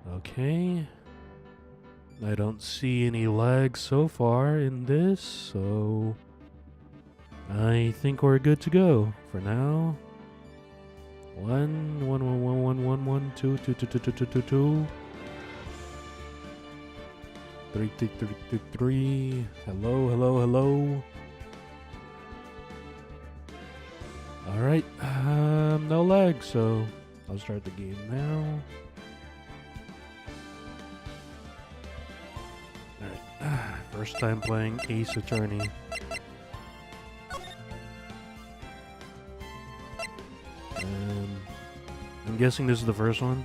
Okay. I don't see any lag so far in this, so I think we're good to go for now. 1 1 1 1 1 1 2 2 2 2 2 2 2 2 3 3 3 3 3. Hello, hello, hello. All right, no lag, so I'll start the game now. All right, first time playing Ace Attorney. I'm guessing this is the first one.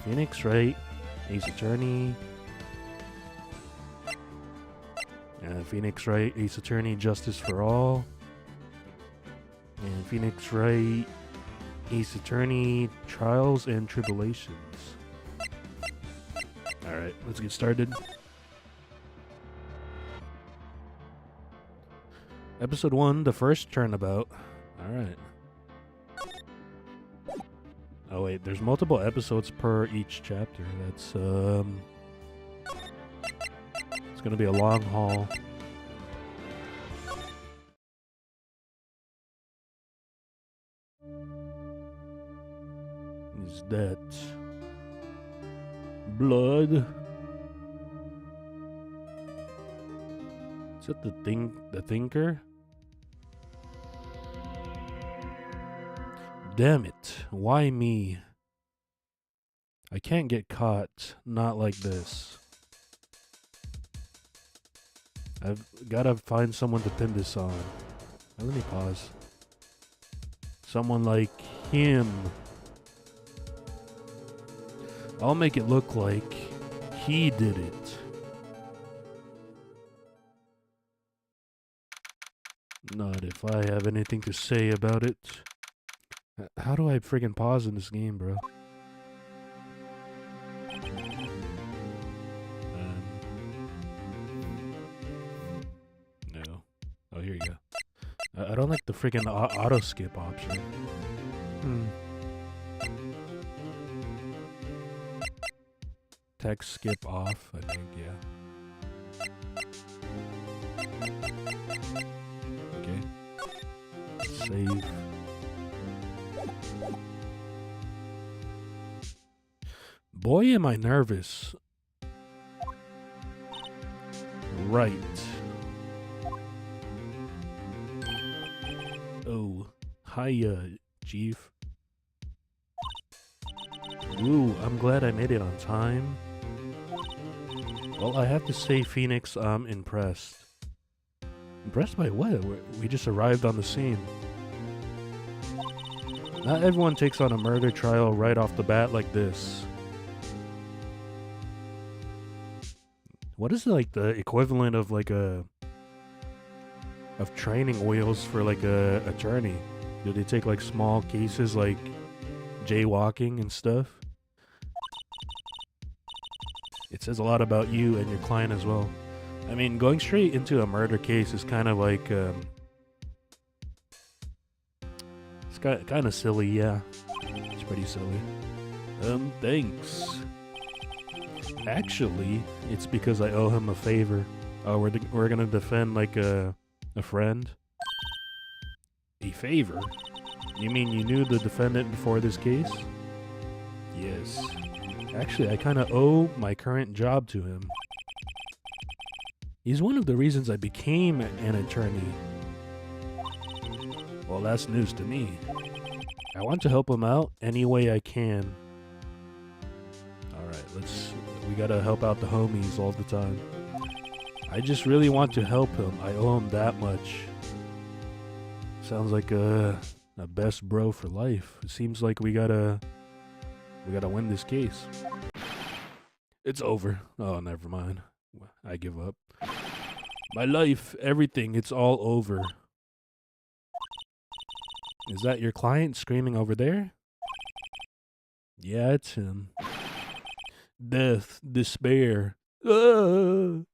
Phoenix, right? Ace Attorney. Phoenix, right? Ace Attorney, Justice for All. And Phoenix, right? Ace Attorney, Trials and Tribulations. Alright, let's get started. Episode 1, the first turnabout. Alright. Oh wait, there's multiple episodes per each chapter. That's, it's gonna be a long haul. Is that blood? Is that the thinker? Damn it. Why me? I can't get caught. Not like this. I've gotta find someone to pin this on. Let me pause. Someone like him. I'll make it look like he did it. Not if I have anything to say about it. How do I friggin' pause in this game, bro? No. Oh, here you go. I don't like the friggin' auto skip option. Text skip off, I think, yeah. Okay. Save. Boy, am I nervous. Right. Oh, hiya, Chief. Ooh, I'm glad I made it on time. Well, I have to say, Phoenix, I'm impressed. Impressed by what? We just arrived on the scene. Not everyone takes on a murder trial right off the bat like this. What is like the equivalent of like of training wheels for like a attorney? Do they take like small cases like jaywalking and stuff? It says a lot about you and your client as well. I mean, going straight into a murder case is kind of like it's kind of silly, yeah. It's pretty silly. Thanks. Actually, it's because I owe him a favor. Oh, we're gonna defend like a friend. A favor? You mean you knew the defendant before this case? Yes. Actually, I kind of owe my current job to him. He's one of the reasons I became an attorney. Well, that's news to me. I want to help him out any way I can. Alright, we gotta help out the homies all the time. I just really want to help him. I owe him that much. Sounds like a best bro for life. It seems like we gotta win this case. It's over. Oh, never mind. I give up. My life, everything, it's all over. Is that your client screaming over there? Yeah, it's him. Death, despair. I'm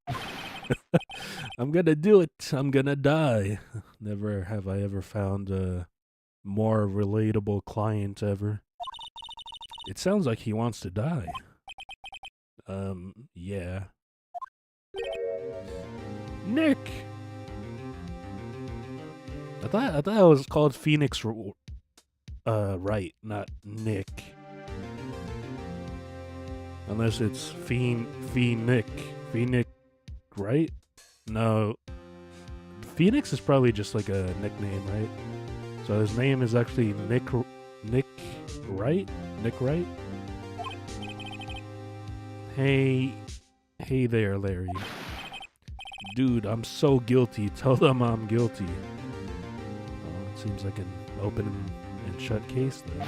gonna do it. I'm gonna die. Never have I ever found a more relatable client ever. It sounds like he wants to die. Yeah. Nick! I thought it was called Phoenix Wright, not Nick. Unless it's Phoenix Wright? No. Phoenix is probably just like a nickname, right? So his name is actually Nick Wright? Nick Wright? Hey there, Larry. Dude, I'm so guilty. Tell them I'm guilty. Well, it seems like an open and shut case, though.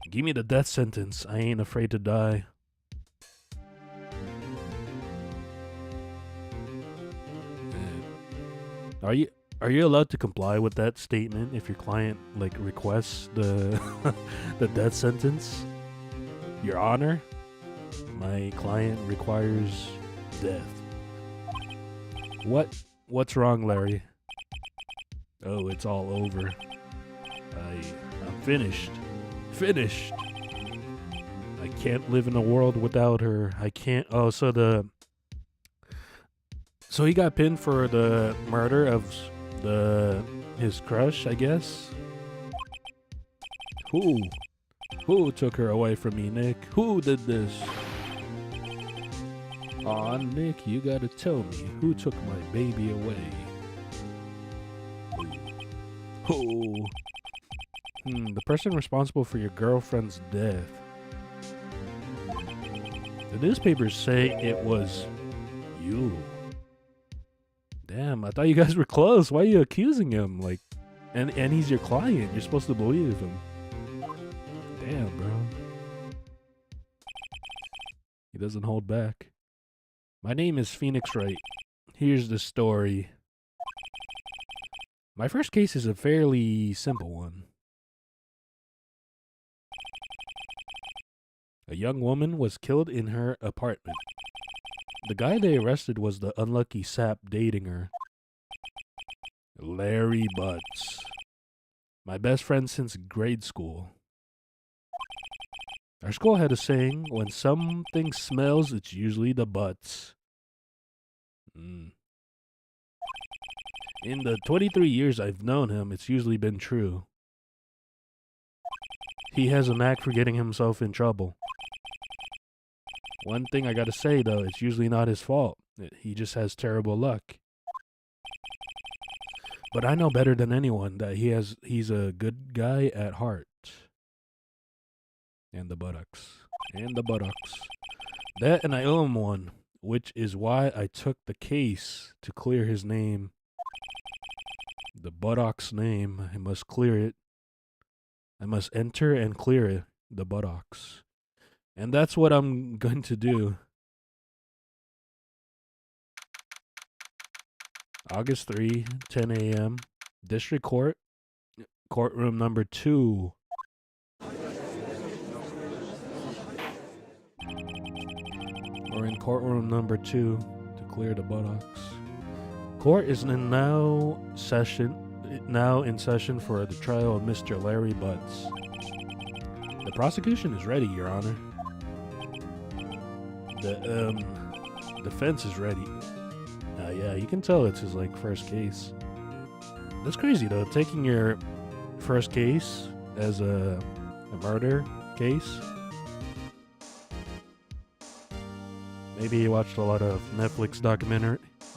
Give me the death sentence. I ain't afraid to die. Are you allowed to comply with that statement if your client like requests the the death sentence? Your Honor, my client requires death. What's wrong, Larry? Oh, it's all over. I'm finished. Finished. I can't live in a world without her. I can't. Oh, so he got pinned for the murder of his crush, I guess. Who took her away from me, Nick? Who did this? Aw, Nick, you gotta tell me who took my baby away. Who? The person responsible for your girlfriend's death. The newspapers say it was you. Damn, I thought you guys were close. Why are you accusing him? Like, and he's your client. You're supposed to believe him. Damn, bro. He doesn't hold back. My name is Phoenix Wright. Here's the story. My first case is a fairly simple one. A young woman was killed in her apartment. The guy they arrested was the unlucky sap dating her. Larry Butts. My best friend since grade school. Our school had a saying, when something smells, it's usually the butts. In the 23 years I've known him, it's usually been true. He has a knack for getting himself in trouble. One thing I gotta say, though, it's usually not his fault. He just has terrible luck. But I know better than anyone that he's a good guy at heart. And the buttocks. And the buttocks. That and I owe him one, which is why I took the case to clear his name. The buttocks name. I must clear it. I must enter and clear it. The buttocks. And that's what I'm going to do. August 3, 10 a.m. District Court. Courtroom number 2. We're in courtroom number 2 to clear the buttocks. Court is now in session for the trial of Mr. Larry Butts. The prosecution is ready, Your Honor. The defense is ready. Yeah, you can tell it's his first case. That's crazy though, taking your first case as a murder case. Maybe he watched a lot of Netflix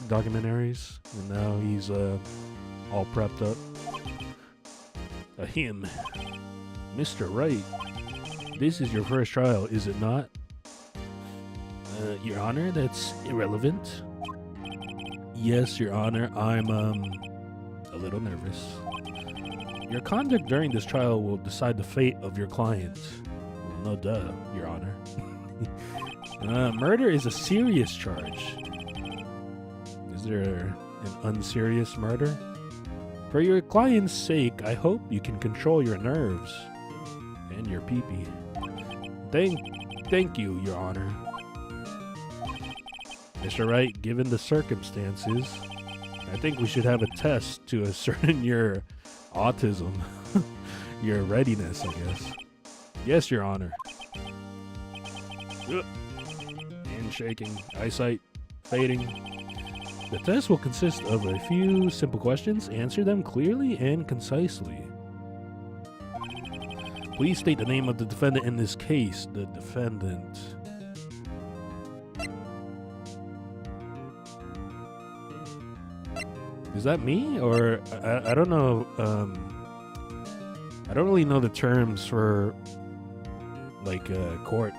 documentaries, and now he's all prepped up. Him, Mr. Wright. This is your first trial, is it not? Your Honor, that's irrelevant. Yes, Your Honor, I'm a little nervous. Your conduct during this trial will decide the fate of your client. Well, no duh, Your Honor. Murder is a serious charge. Is there an unserious murder? For your client's sake, I hope you can control your nerves and your pee-pee. Thank you, Your Honor. Mr. Wright, given the circumstances, I think we should have a test to ascertain your autism. Your readiness, I guess. Yes, Your Honor. And shaking, eyesight fading. The test will consist of a few simple questions. Answer them clearly and concisely. Please state the name of the defendant in this case. The defendant. Is that me? Or I don't know. I don't really know the terms for like court.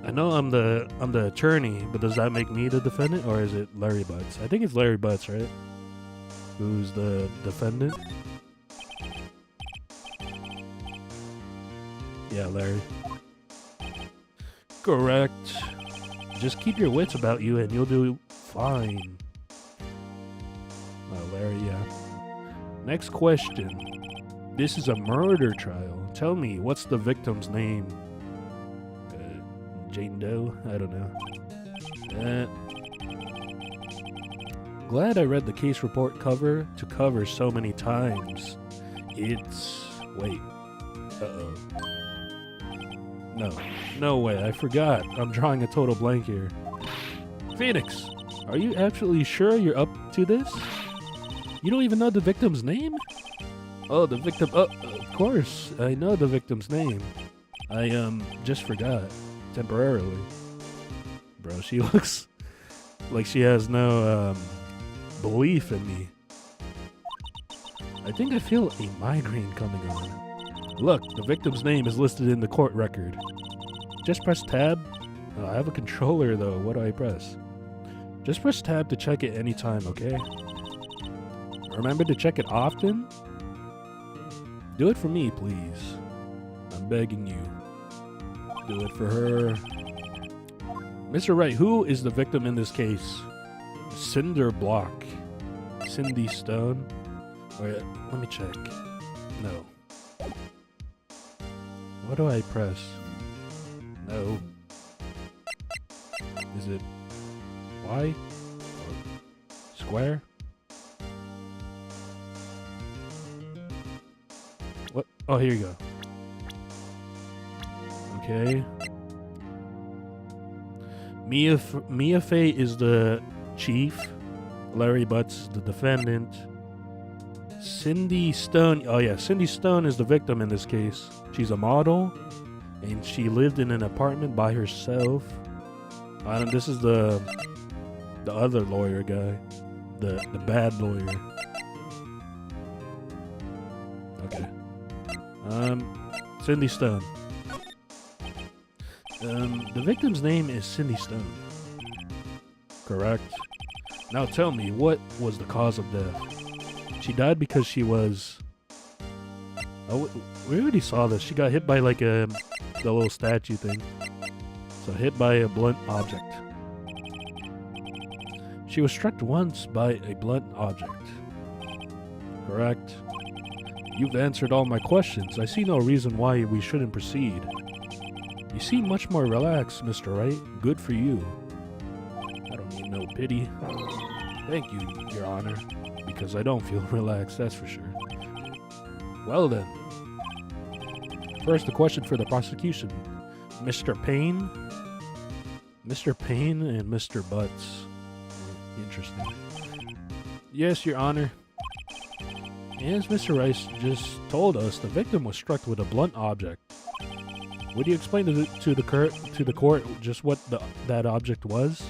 I know I'm the attorney, but does that make me the defendant, or is it Larry Butts? I think it's Larry Butts, right? Who's the defendant? Yeah, Larry. Correct. Just keep your wits about you and you'll do fine. Oh, Larry, yeah. Next question. This is a murder trial. Tell me, what's the victim's name? Jane Doe? I don't know. Glad I read the case report cover to cover so many times. It's... Wait. Uh-oh. No way, I forgot. I'm drawing a total blank here. Phoenix, are you absolutely sure you're up to this? You don't even know the victim's name? Oh, the victim... of course, I know the victim's name. I, just forgot. Temporarily. Bro, she looks like she has no, belief in me. I think I feel a migraine coming on. Look, the victim's name is listed in the court record. Just press tab. Oh, I have a controller though. What do I press? Just press tab to check it anytime, okay? Remember to check it often? Do it for me, please. I'm begging you. Do it for her. Mr. Wright, who is the victim in this case? Cinder Block. Cindy Stone. Wait, let me check. No. What do I press? No. Is it Y? Or square? What? Oh, here you go. Okay. Mia Fey is the chief. Larry Butts is the defendant. Cindy Stone. Oh yeah, Cindy Stone is the victim in this case. She's a model, and she lived in an apartment by herself. And this is the other lawyer guy, the bad lawyer. Okay. Cindy Stone. The victim's name is Cindy Stone. Correct. Now tell me, what was the cause of death? She died because she was... Oh, we already saw this. She got hit by like the little statue thing. So hit by a blunt object. She was struck once by a blunt object. Correct. You've answered all my questions. I see no reason why we shouldn't proceed. You seem much more relaxed, Mr. Wright. Good for you. I don't need no pity. Thank you, Your Honor. Because I don't feel relaxed, that's for sure. Well then. First, a question for the prosecution. Mr. Payne? Mr. Payne and Mr. Butts. Interesting. Yes, Your Honor. As Mr. Rice just told us, the victim was struck with a blunt object. Would you explain to the court just what that object was?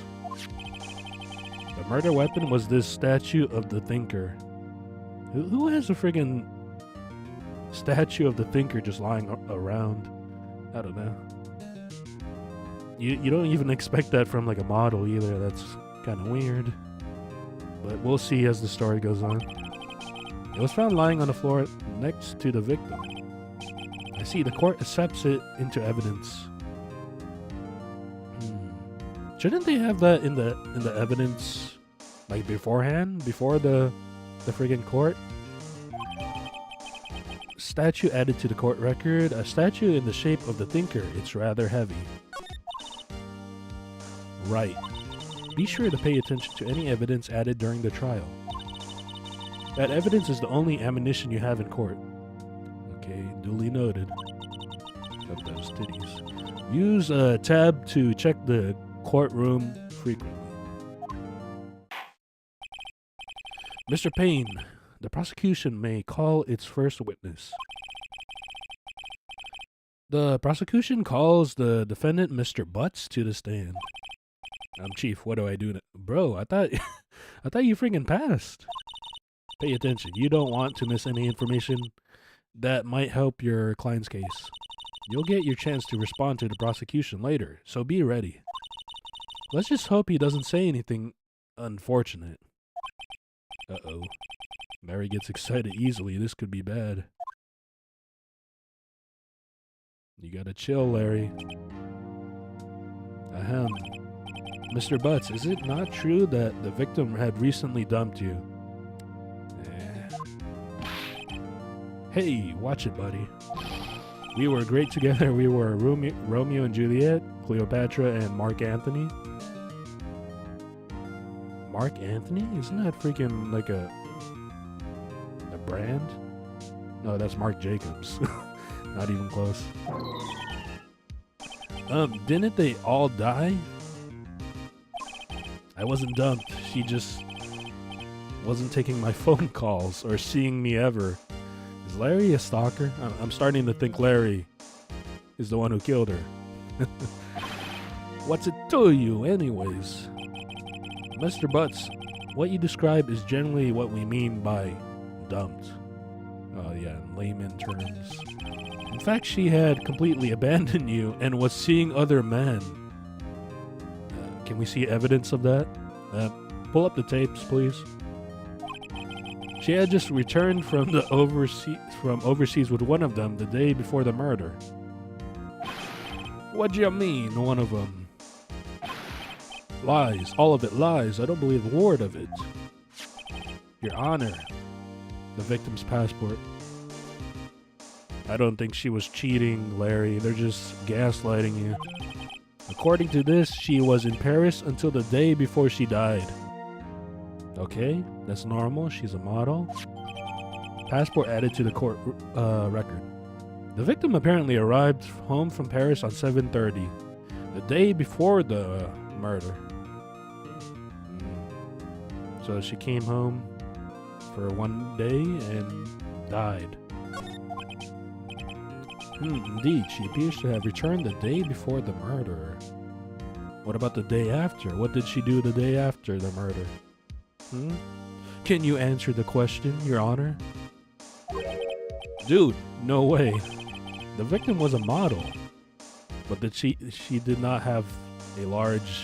The murder weapon was this statue of the Thinker. Who has a friggin' statue of the Thinker just lying around? I don't know. You don't even expect that from like a model either. That's kind of weird. But we'll see as the story goes on. It was found lying on the floor next to the victim. I see the court accepts it into evidence. Shouldn't they have that in the evidence like beforehand, before the friggin' court? Statue added to the court record. A statue in the shape of the Thinker. It's rather heavy. Right. Be sure to pay attention to any evidence added during the trial. That evidence is the only ammunition you have in court. Okay, duly noted. of those titties. Use a tab to check the courtroom frequently. Mr. Payne, the prosecution may call its first witness. The prosecution calls the defendant, Mr. Butts, to the stand. Chief, what do I do now? Bro, I thought you freaking passed. Pay attention. You don't want to miss any information that might help your client's case. You'll get your chance to respond to the prosecution later, so be ready. Let's just hope he doesn't say anything unfortunate. Uh-oh. Larry gets excited easily. This could be bad. You gotta chill, Larry. Ahem. Mr. Butts, is it not true that the victim had recently dumped you? Hey, watch it, buddy. We were great together. We were Romeo and Juliet, Cleopatra, and Mark Anthony. Mark Anthony? Isn't that freaking like a brand? No, that's Marc Jacobs. Not even close. Didn't they all die? I wasn't dumped. She just wasn't taking my phone calls or seeing me ever. Is Larry a stalker? I'm starting to think Larry is the one who killed her. What's it to you, anyways? Mr. Butts, what you describe is generally what we mean by dumped. Oh yeah, in layman terms. In fact, she had completely abandoned you and was seeing other men. Can we see evidence of that? Pull up the tapes, please. She had just returned from overseas with one of them the day before the murder. What do you mean, one of them? Lies. All of it lies. I don't believe a word of it. Your Honor. The victim's passport. I don't think she was cheating, Larry. They're just gaslighting you. According to this, she was in Paris until the day before she died. Okay, that's normal. She's a model. Passport added to the court record. The victim apparently arrived home from Paris on 7:30, the day before the murder. So she came home for one day and died. Indeed, she appears to have returned the day before the murder. What about the day after? What did she do the day after the murder? Can you answer the question, Your Honor? Dude, no way. The victim was a model, but she did not have a large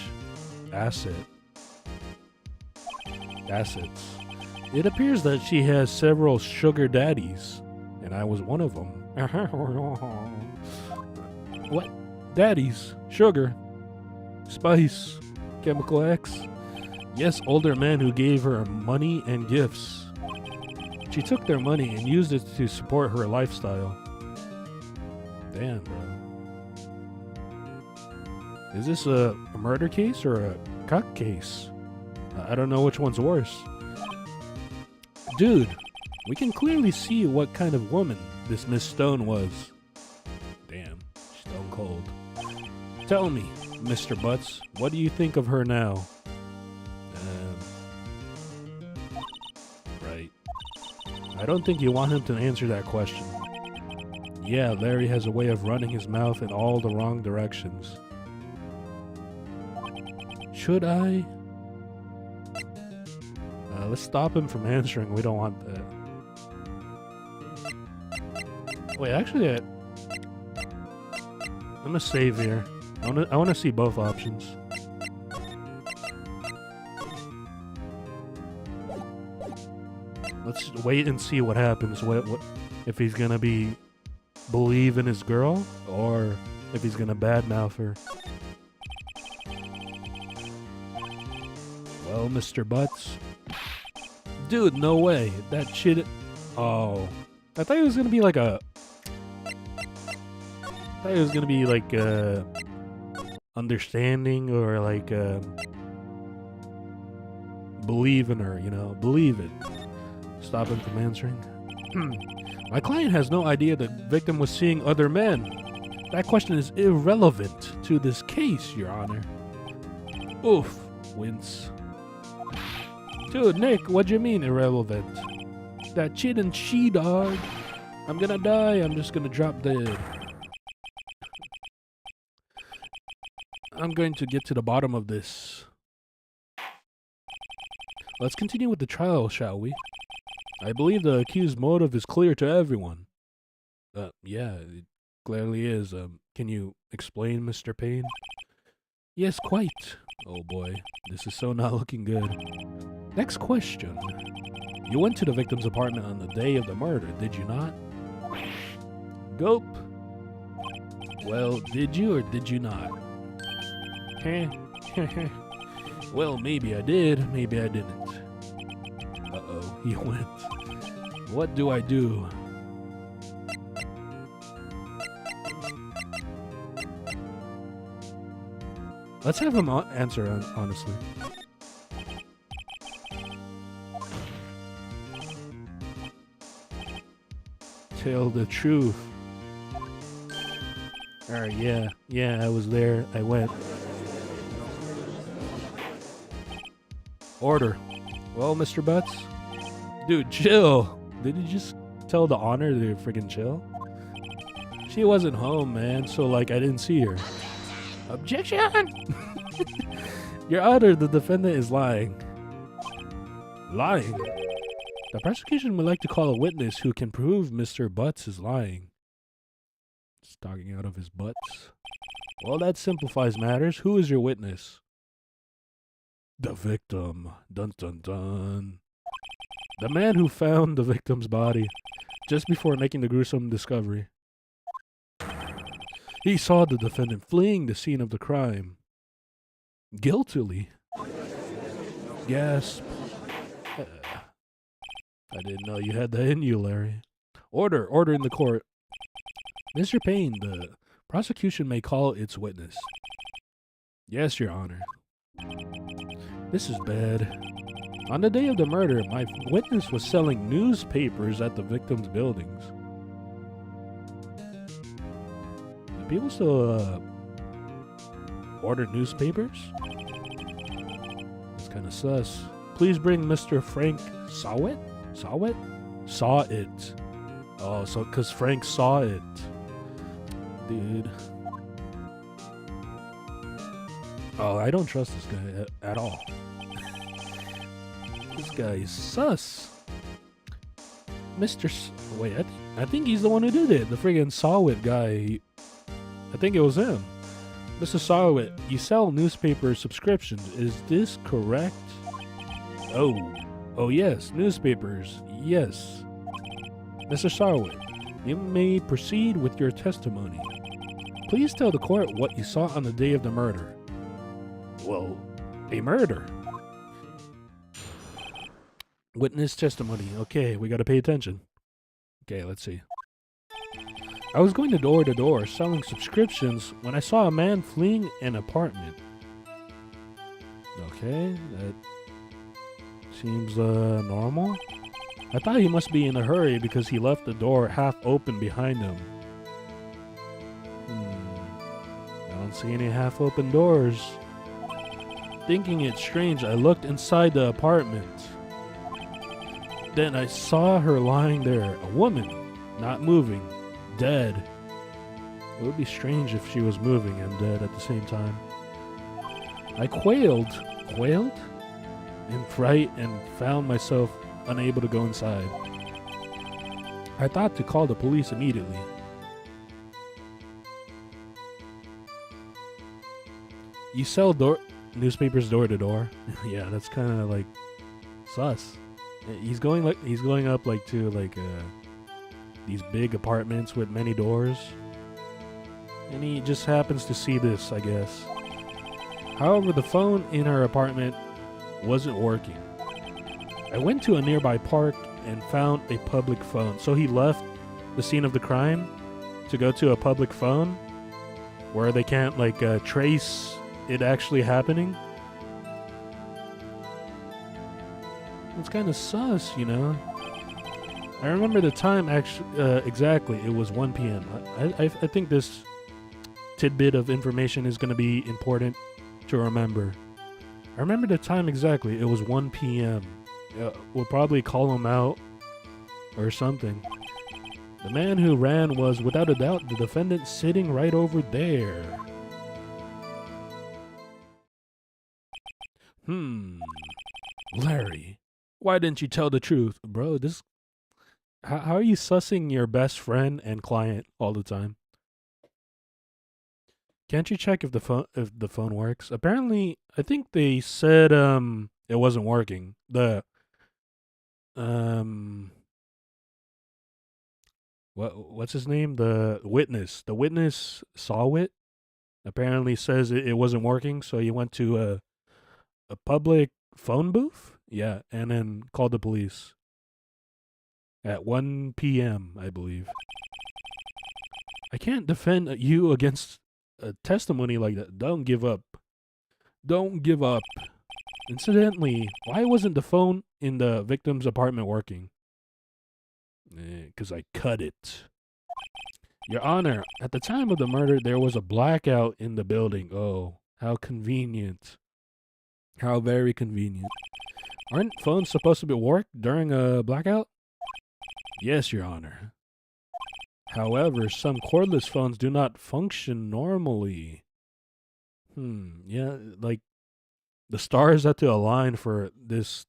assets. It appears that she has several sugar daddies, and I was one of them. What? Daddies, sugar, spice, chemical X. Yes, older men who gave her money and gifts. She took their money and used it to support her lifestyle. Damn, bro. Is this a murder case or a cock case? I don't know which one's worse. Dude, we can clearly see what kind of woman this Miss Stone was. Damn, stone cold. Tell me, Mr. Butts, what do you think of her now? Right. I don't think you want him to answer that question. Yeah, Larry has a way of running his mouth in all the wrong directions. Should I? Let's stop him from answering. We don't want that. Wait, actually, I'm gonna save here. I wanna see both options. Let's wait and see what happens. What if he's gonna believe in his girl, or if he's gonna badmouth her. Well, Mr. Butts. Dude, no way. That shit. Oh. I thought it was gonna be like understanding or like believe in her, you know, believe it. Stop him from answering. My client has no idea the victim was seeing other men. That question is irrelevant to this case, Your Honor. Oof, wince. Dude, Nick, what do you mean irrelevant? That cheating she-dog. I'm gonna die, I'm just gonna drop dead. I'm going to get to the bottom of this. Let's continue with the trial, shall we? I believe the accused's motive is clear to everyone. Yeah, it clearly is. Can you explain, Mr. Payne? Yes, quite. Oh boy, this is so not looking good. Next question. You went to the victim's apartment on the day of the murder, did you not? Gulp. Well, did you or did you not? Heh. Well, maybe I did, maybe I didn't. Uh-oh, he went. What do I do? Let's have him answer, honestly. Tell the truth. Alright, yeah, I was there. I went. Order. Well, Mr. Butts? Dude, chill. Did you just tell the honor to freaking chill? She wasn't home, man, so, like, I didn't see her. Objection! Your Honor, the defendant is lying. Lying? The prosecution would like to call a witness who can prove Mr. Butts is lying. He's talking out of his butts. Well, that simplifies matters. Who is your witness? The victim. Dun dun dun. The man who found the victim's body just before making the gruesome discovery. He saw the defendant fleeing the scene of the crime. Guiltily. Gasp. I didn't know you had that in you, Larry. Order in the court. Mr. Payne, the prosecution may call its witness. Yes, Your Honor. This is bad. On the day of the murder, my witness was selling newspapers at the victim's buildings. Do people still order newspapers? It's kind of sus. Please bring Mr. Frank Sawit? Sawit? Saw it. Oh, so because Frank saw it. Dude. Oh, I don't trust this guy at all. This guy is sus. Wait, I think he's the one who did it. The friggin' Sawit guy. I think it was him. Mr. Sawit, you sell newspaper subscriptions. Is this correct? Oh yes, newspapers. Yes. Mr. Sawit, you may proceed with your testimony. Please tell the court what you saw on the day of the murder. Well, a murder. Witness testimony. Okay, we gotta pay attention. Okay, let's see. I was going door to door selling subscriptions when I saw a man fleeing an apartment. Okay, that seems normal. I thought he must be in a hurry because he left the door half open behind him. I don't see any half open doors. Thinking it strange, I looked inside the apartment. Then I saw her lying there, a woman, not moving, dead. It would be strange if she was moving and dead at the same time. I quailed in fright and found myself unable to go inside. I thought to call the police immediately. You sell newspapers door to door? Yeah, that's kind of like sus. He's going up like to like these big apartments with many doors, and he just happens to see this, I guess. However, the phone in her apartment wasn't working. I went to a nearby park and found a public phone. So he left the scene of the crime to go to a public phone where they can't like trace it actually happening. It's kind of sus, you know. I remember the time actually exactly. It was 1 p.m. I think this tidbit of information is going to be important to remember. I remember the time exactly. It was 1 p.m. We'll probably call him out or something. The man who ran was, without a doubt, the defendant sitting right over there. Larry, why didn't you tell the truth? Bro, this... How are you sussing your best friend and client all the time? Can't you check if the phone works? Apparently, I think they said it wasn't working. What's his name? The witness saw it. Apparently says it wasn't working, so he went to a public phone booth. Yeah, and then called the police at 1 p.m. I believe. I can't defend you against a testimony like that. Don't give up. Don't give up. Incidentally, why wasn't the phone in the victim's apartment working? 'Cause I cut it. Your Honor, at the time of the murder, there was a blackout in the building. Oh, how convenient. How very convenient. Aren't phones supposed to be work during a blackout? Yes, Your Honor. However, some cordless phones do not function normally. Yeah, like the stars had to align for this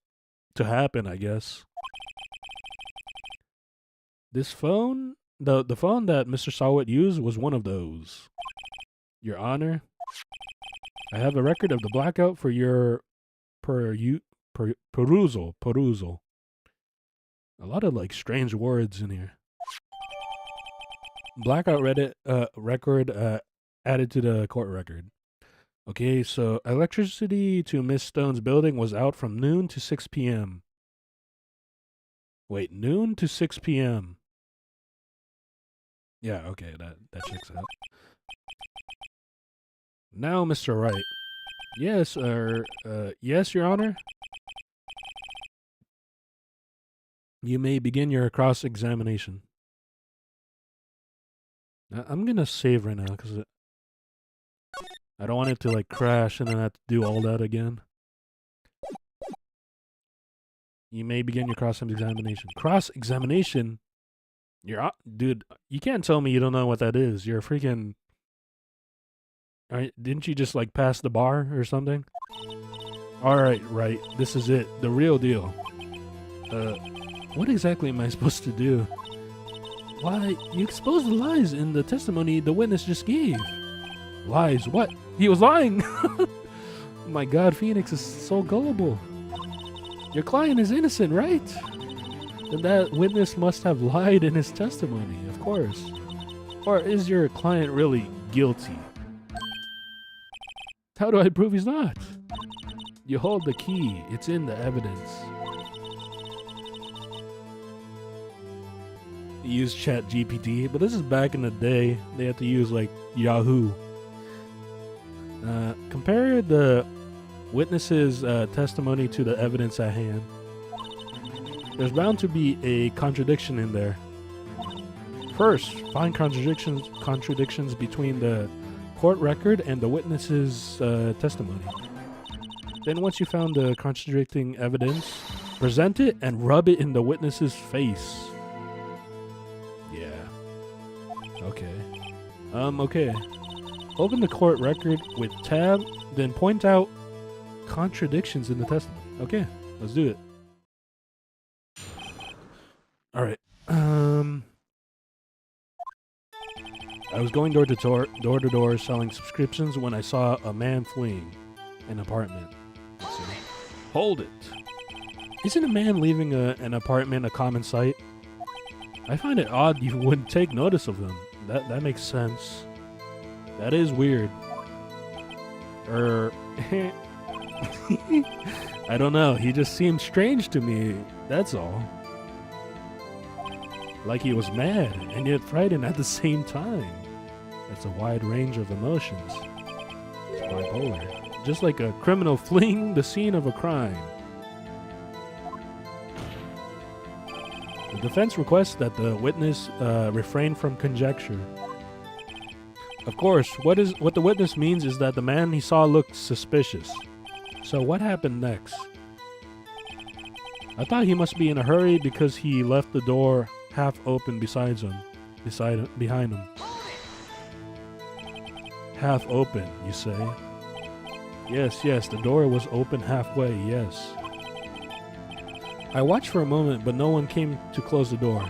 to happen, I guess. This phone, the phone that Mr. Sawit used was one of those. Your Honor, I have a record of the blackout for your perusal. A lot of like strange words in here. Blackout record added to the court record. Okay, so electricity to Miss Stone's building was out from noon to 6 p.m. Wait, noon to 6 p.m. Yeah, okay, that checks out. Now, Mr. Wright. Yes, yes, Your Honor. You may begin your cross-examination. I'm gonna save right now because I don't want it to like crash and then I have to do all that again. You may begin your cross-examination. Cross-examination? Dude, you can't tell me you don't know what that is. You're a freaking... Didn't you just like pass the bar or something? Alright, right. This is it. The real deal. What exactly am I supposed to do? Why, you exposed the lies in the testimony the witness just gave. Lies? What? He was lying! Oh my god, Phoenix is so gullible. Your client is innocent, right? Then that witness must have lied in his testimony, of course. Or is your client really guilty? How do I prove he's not? You hold the key. It's in the evidence. Use ChatGPT, but this is back in the day. They had to use like Yahoo. Compare the witness's testimony to the evidence at hand. There's bound to be a contradiction in there. First, find contradictions between the court record and the witness's testimony. Then once you found the contradicting evidence, present it and rub it in the witness's face. Yeah. Okay. Okay. Open the court record with tab, then point out contradictions in the testimony. Okay, let's do it. Alright. I was going door to door selling subscriptions when I saw a man fleeing an apartment. Let's see. Hold it. Isn't a man leaving an apartment a common sight? I find it odd you wouldn't take notice of him. That makes sense. That is weird. I don't know. He just seemed strange to me. That's all. Like he was mad and yet frightened at the same time. That's a wide range of emotions. It's bipolar. Just like a criminal fleeing the scene of a crime. The defense requests that the witness refrain from conjecture. Of course, what the witness means is that the man he saw looked suspicious. So what happened next? I thought he must be in a hurry because he left the door half open behind him. Half open, you say? Yes, the door was open halfway, yes. I watched for a moment, but no one came to close the door.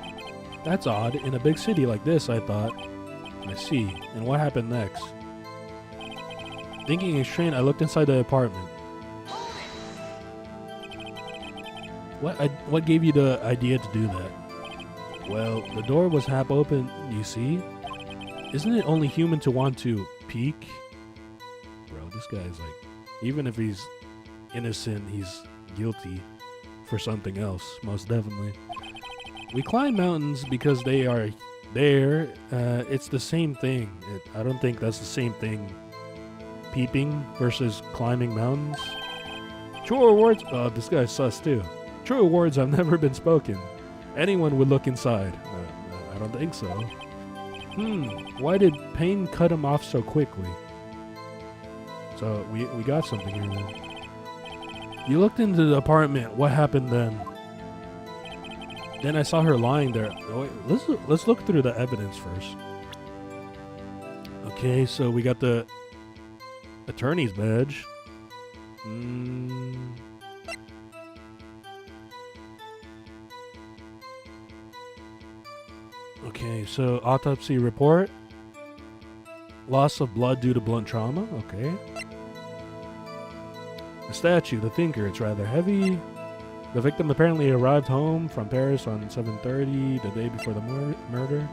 That's odd, in a big city like this, I thought. I see, and what happened next? Thinking straight, I looked inside the apartment. What gave you the idea to do that? Well, the door was half open, you see? Isn't it only human to want to peek? Bro, this guy's like, even if he's innocent, he's guilty for something else, most definitely. We climb mountains because they are there. It's the same thing. I don't think that's the same thing. Peeping versus climbing mountains. Truer words. Oh, this guy's sus too. Truer words have never been spoken. Anyone would look inside. I don't think so. Why did Payne cut him off so quickly? So we got something here then. You looked into the apartment. What happened then? Then I saw her lying there. Oh, wait, let's look through the evidence first. Okay, so we got the attorney's badge. Okay, so autopsy report. Loss of blood due to blunt trauma. Okay. The statue, the thinker, it's rather heavy. The victim apparently arrived home from Paris on 7:30, the day before the murder.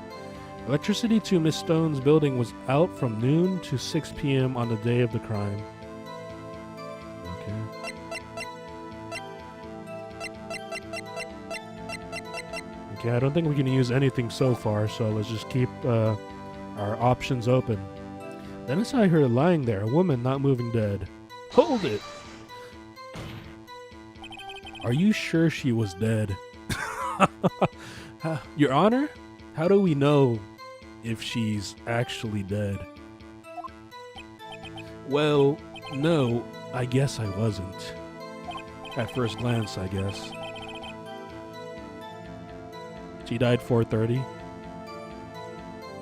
Electricity to Miss Stone's building was out from noon to 6 p.m. on the day of the crime. Okay. Okay, I don't think we can use anything so far, so let's just keep our options open. Then I saw her lying there, a woman not moving dead. Hold it! Are you sure she was dead? Your Honor? How do we know if she's actually dead? Well, no, I guess I wasn't. At first glance, I guess. She died 4:30.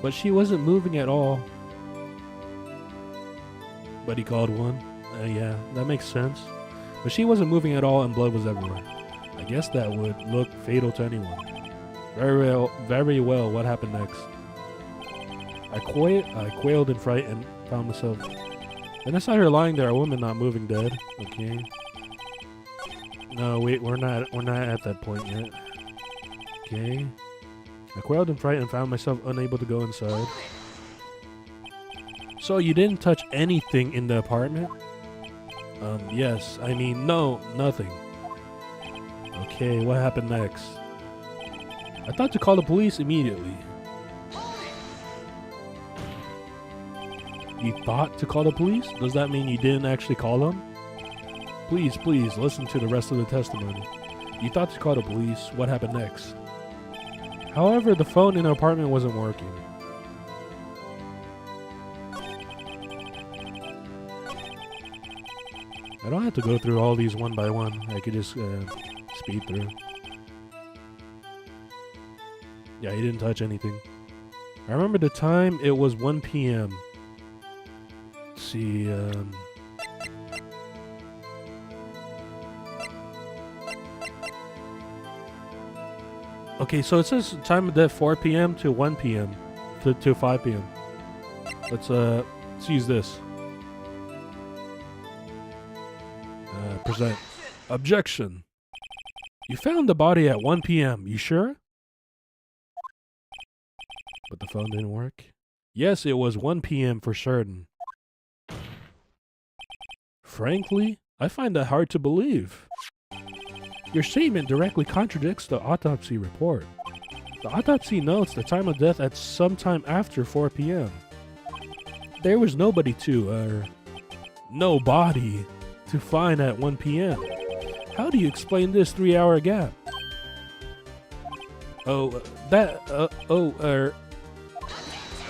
But she wasn't moving at all. But he called one. Yeah, that makes sense. But she wasn't moving at all and blood was everywhere. I guess that would look fatal to anyone. Very well. What happened next? I quailed in fright and found myself. Then I saw her lying there, a woman not moving, dead. Okay. No, wait, we're not at that point yet. Okay. I quailed in fright and found myself unable to go inside. So you didn't touch anything in the apartment? Yes. I mean, no, nothing. Okay, what happened next? I thought to call the police immediately. You thought to call the police? Does that mean you didn't actually call them? Please, listen to the rest of the testimony. You thought to call the police. What happened next? However, the phone in the apartment wasn't working. I don't have to go through all these one by one. I could just speed through. Yeah, he didn't touch anything. I remember the time, it was 1 p.m. Let's see, okay, so it says time of death 4 p.m. to 1 p.m. to 5 p.m. Let's use this. Present. Objection. You found the body at 1 p.m. You sure? But the phone didn't work. Yes, it was 1 p.m. for certain. Frankly, I find that hard to believe. Your statement directly contradicts the autopsy report. The autopsy notes the time of death at sometime after 4 p.m. There was no body to find at 1 p.m. How do you explain this 3-hour gap?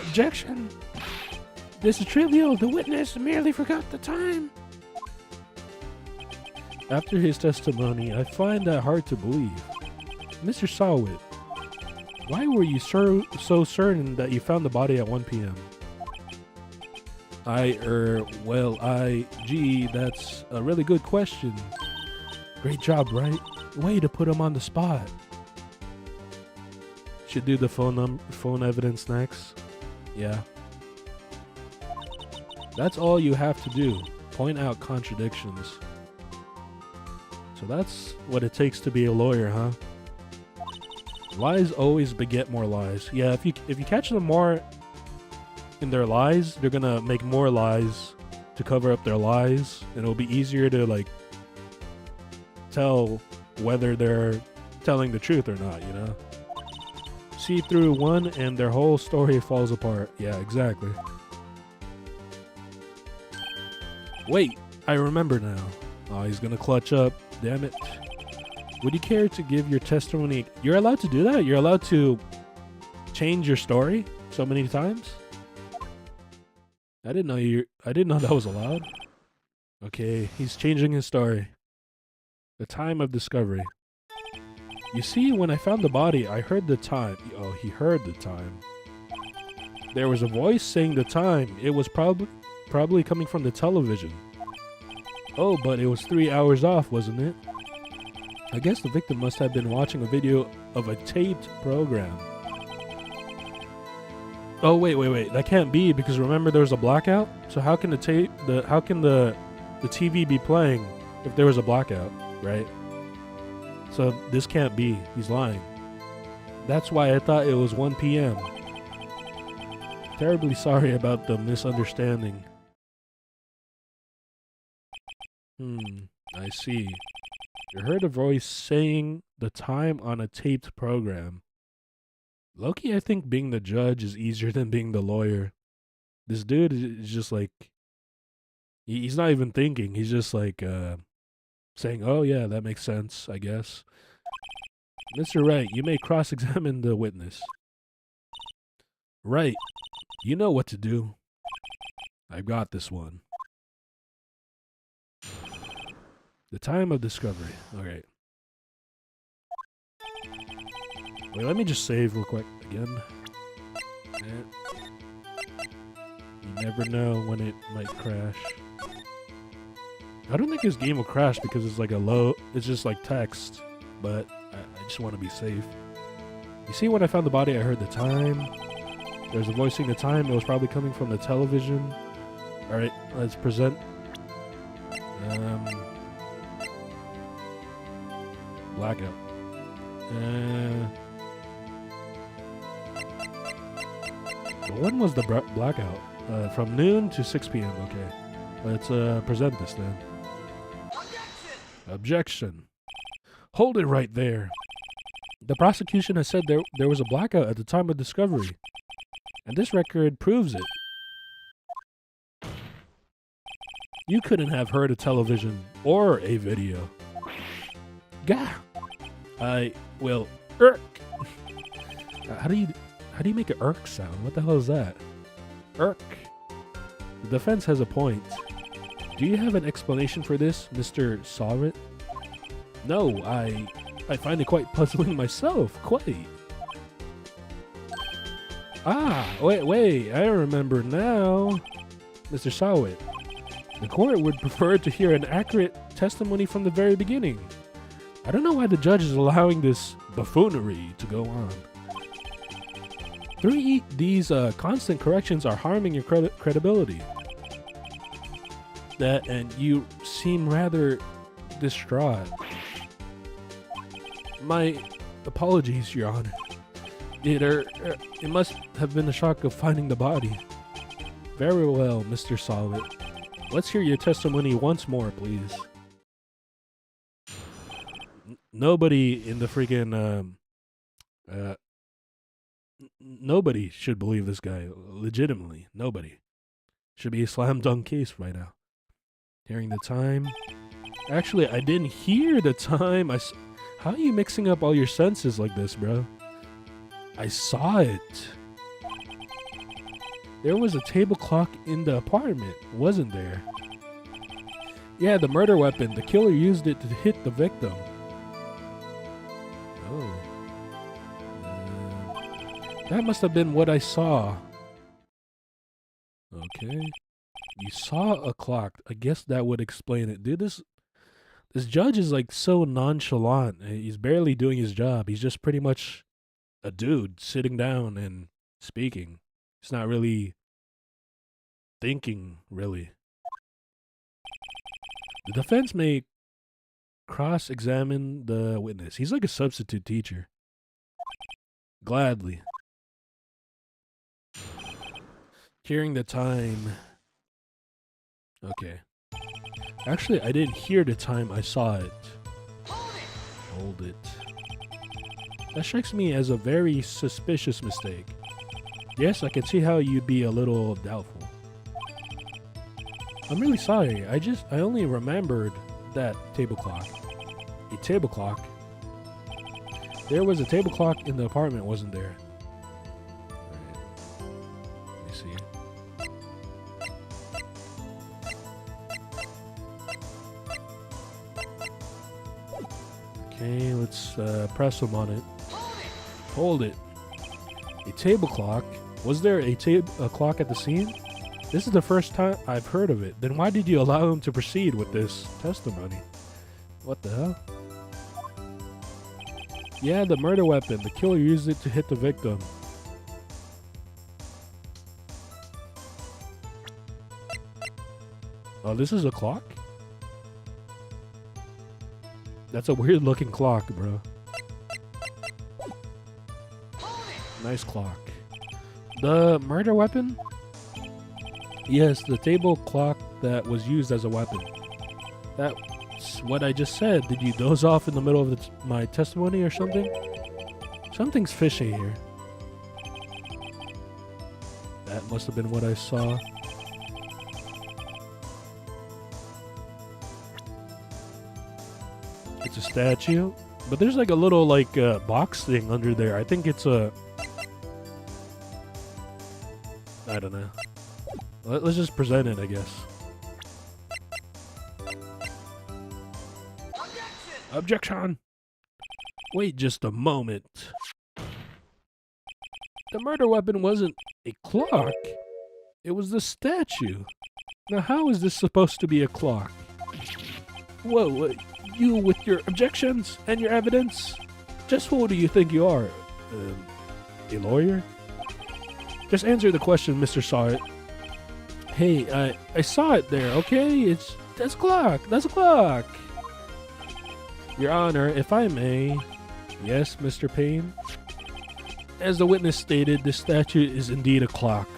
Objection. This is trivial. The witness merely forgot the time. After his testimony, I find that hard to believe. Mr. Sawit, why were you so certain that you found the body at 1 p.m.? Gee, that's a really good question. Great job, right? Way to put him on the spot. Should do the phone evidence next. Yeah. That's all you have to do. Point out contradictions. So that's what it takes to be a lawyer, huh? Lies always beget more lies. Yeah, if you catch them more in their lies, they're gonna make more lies to cover up their lies, and it'll be easier to like tell whether they're telling the truth or not, you know? See through one and their whole story falls apart. Yeah, exactly. Wait, I remember now. Oh, he's gonna clutch up. Damn it. Would you care to give your testimony? You're allowed to do that? You're allowed to change your story so many times? I didn't know that was allowed. Okay, he's changing his story. The time of discovery. You see, when I found the body, I heard the time. Oh, he heard the time. There was a voice saying the time. It was probably coming from the television. Oh, but it was 3 hours off, wasn't it? I guess the victim must have been watching a video of a taped program. Oh, wait. That can't be, because remember there was a blackout? So how can the TV be playing if there was a blackout, right? So this can't be. He's lying. That's why I thought it was 1 p.m. Terribly sorry about the misunderstanding. I see. You heard a voice saying the time on a taped program. Loki, I think being the judge is easier than being the lawyer. This dude is just like, he's not even thinking. He's just like saying, oh yeah, that makes sense, I guess. Mr. Wright, you may cross-examine the witness. Right. You know what to do. I've got this one. The time of discovery. Alright. Wait, let me just save real quick again. You never know when it might crash. I don't think this game will crash because it's like it's just like text, but I just want to be safe. You see, when I found the body, I heard the time. There's a voice saying the time. It was probably coming from the television. Alright, let's present. Blackout. When was the blackout? From noon to 6 p.m. Okay. Let's present this then. Objection. Hold it right there. The prosecution has said there was a blackout at the time of discovery. And this record proves it. You couldn't have heard a television or a video. Gah! Irk! How do you make an irk sound? What the hell is that? Irk. The defense has a point. Do you have an explanation for this, Mr. Sawit? No, I find it quite puzzling myself, quite. Ah, wait, I remember now. Mr. Sawit, the court would prefer to hear an accurate testimony from the very beginning. I don't know why the judge is allowing this buffoonery to go on. These constant corrections are harming your credibility. And you seem rather distraught. My apologies, Your Honor. It must have been the shock of finding the body. Very well, Mr. Sawit. Let's hear your testimony once more, please. Nobody in the freaking nobody should believe this guy. Legitimately, nobody. Should be a slam dunk case right now. Hearing the time. Actually, I didn't hear the time. How are you mixing up all your senses like this, bro? I saw it. There was a table clock in the apartment, wasn't there? Yeah, the murder weapon. The killer used it to hit the victim. Oh. That must have been what I saw. Okay. You saw a clock. I guess that would explain it. Dude, this judge is like so nonchalant. He's barely doing his job. He's just pretty much a dude sitting down and speaking. He's not really thinking, really. The defense may cross-examine the witness. He's like a substitute teacher. Gladly. Hearing the time. Okay. Actually, I didn't hear the time, I saw it. Hold it. That strikes me as a very suspicious mistake. Yes, I can see how you'd be a little doubtful. I'm really sorry. I only remembered that table clock. A table clock? There was a table clock in the apartment, wasn't there? Alright. Let me see. Okay, let's press him on it. Hold it. A table clock? Was there a clock at the scene? This is the first time I've heard of it. Then why did you allow him to proceed with this testimony? What the hell? Yeah, the murder weapon. The killer used it to hit the victim. Oh, this is a clock? That's a weird looking clock, bro. Nice clock. The murder weapon? Yes, the table clock that was used as a weapon. That's what I just said. Did you doze off in the middle of my testimony or something? Something's fishy here. That must have been what I saw. It's a statue, but there's like a little like box thing under there. I think it's a... I don't know. Let's just present it, I guess. Objection! Wait just a moment. The murder weapon wasn't a clock. It was the statue. Now how is this supposed to be a clock? Whoa, you with your objections and your evidence? Just who do you think you are? A lawyer? Just answer the question, Mr. Saw It. Hey, I saw it there, okay? That's a clock. That's a clock. Your Honor, if I may. Yes, Mr. Payne? As the witness stated, this statue is indeed a clock.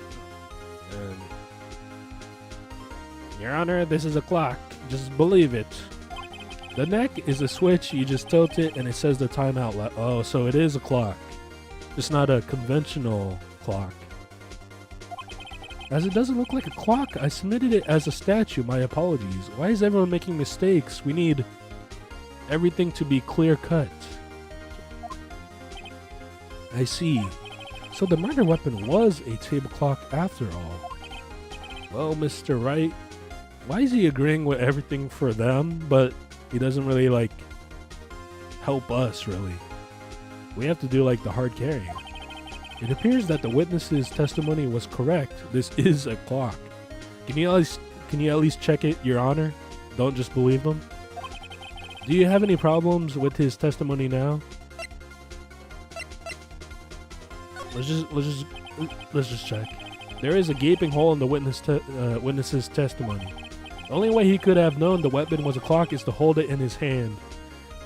Your Honor, this is a clock. Just believe it. The neck is a switch. You just tilt it and it says the time out loud. Oh, so it is a clock. It's not a conventional clock. As it doesn't look like a clock, I submitted it as a statue. My apologies. Why is everyone making mistakes? We need everything to be clear cut. I see. So the murder weapon was a table clock after all. Well, Mr. Wright, why is he agreeing with everything for them, but he doesn't really like help us really? We have to do like the hard carrying. It appears that the witness's testimony was correct. This is a clock. Can you at least check it, Your Honor? Don't just believe them. Do you have any problems with his testimony now? Let's just check. There is a gaping hole in the witness's testimony. The only way he could have known the weapon was a clock is to hold it in his hand.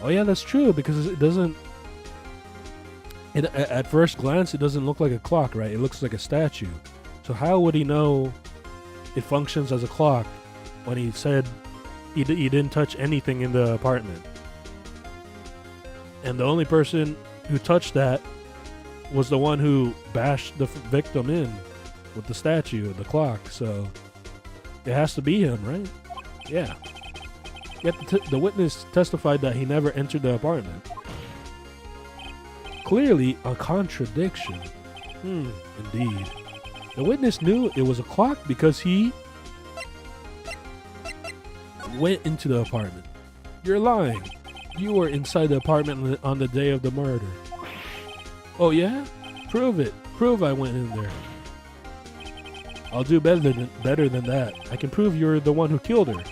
Oh yeah, that's true, because it doesn't... at first glance, it doesn't look like a clock, right? It looks like a statue. So how would he know it functions as a clock when he said he didn't touch anything in the apartment? And the only person who touched that was the one who bashed the victim in with the statue, the clock. So it has to be him, right? Yeah. Yet the witness testified that he never entered the apartment. Clearly a contradiction. Indeed. The witness knew it was a clock because he went into the apartment. You're lying. You were inside the apartment on the day of the murder. Oh yeah? Prove it. Prove I went in there. I'll do better than that. I can prove you're the one who killed her.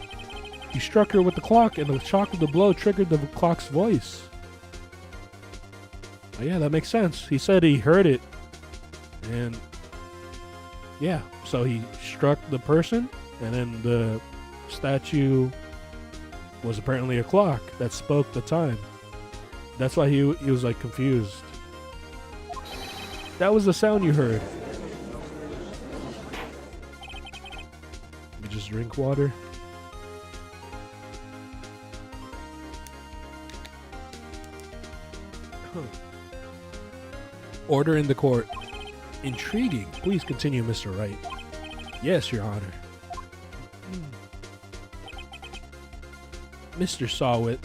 You struck her with the clock, and the shock of the blow triggered the clock's voice. Oh yeah, that makes sense. He said he heard it. And yeah, so he struck the person, and then the statue was apparently a clock that spoke the time. That's why he was like confused. That was the sound you heard. You just drink water. Order in the court. Intriguing. Please continue, Mr. Wright. Yes, Your Honor. Mr. Sawit,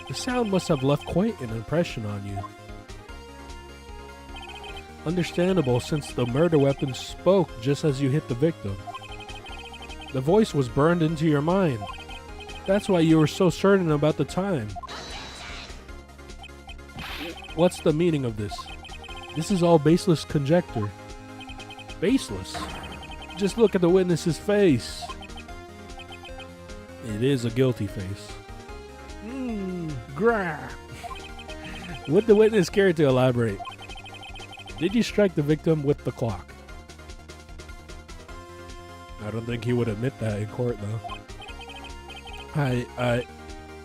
the sound must have left quite an impression on you. Understandable, since the murder weapon spoke just as you hit the victim. The voice was burned into your mind. That's why you were so certain about the time. What's the meaning of this? This is all baseless conjecture. Baseless? Just look at the witness's face. It is a guilty face. Grah. Would the witness care to elaborate? Did you strike the victim with the clock? I don't think he would admit that in court, though.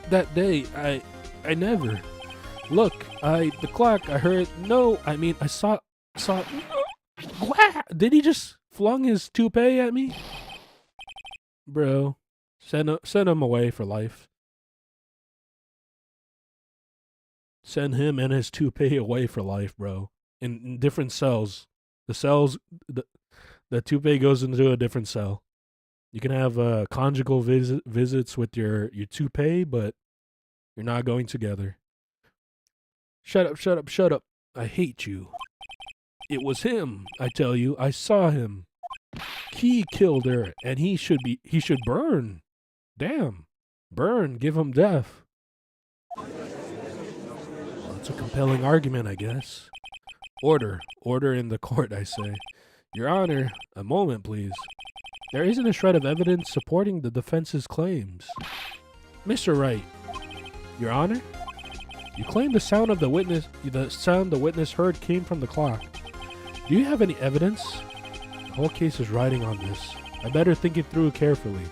That day, I never. Look, the clock, I heard, no, I mean, I saw, did he just flung his toupee at me? Bro, send him away for life. Send him and his toupee away for life, bro. In different cells. The toupee goes into a different cell. You can have conjugal visits with your toupee, but you're not going together. Shut up, shut up, shut up. I hate you. It was him, I tell you. I saw him. He killed her, and he should burn. Damn. Burn, give him death. Well, it's a compelling argument, I guess. Order in the court, I say. Your Honor, a moment, please. There isn't a shred of evidence supporting the defense's claims. Mr. Wright, Your Honor, you claim the sound the witness heard came from the clock. Do you have any evidence? The whole case is riding on this. I better think it through carefully.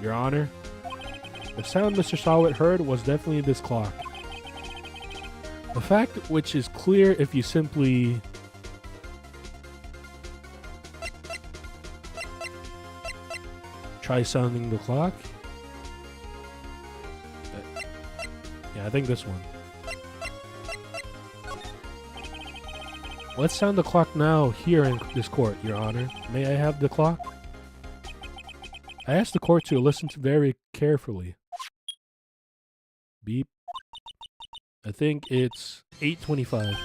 Your Honor, the sound Mr. Sawit heard was definitely this clock. A fact which is clear if you simply try sounding the clock. Yeah, I think this one. Let's sound the clock now here in this court, Your Honor. May I have the clock? I asked the court to listen to very carefully. Beep. I think it's 8:25.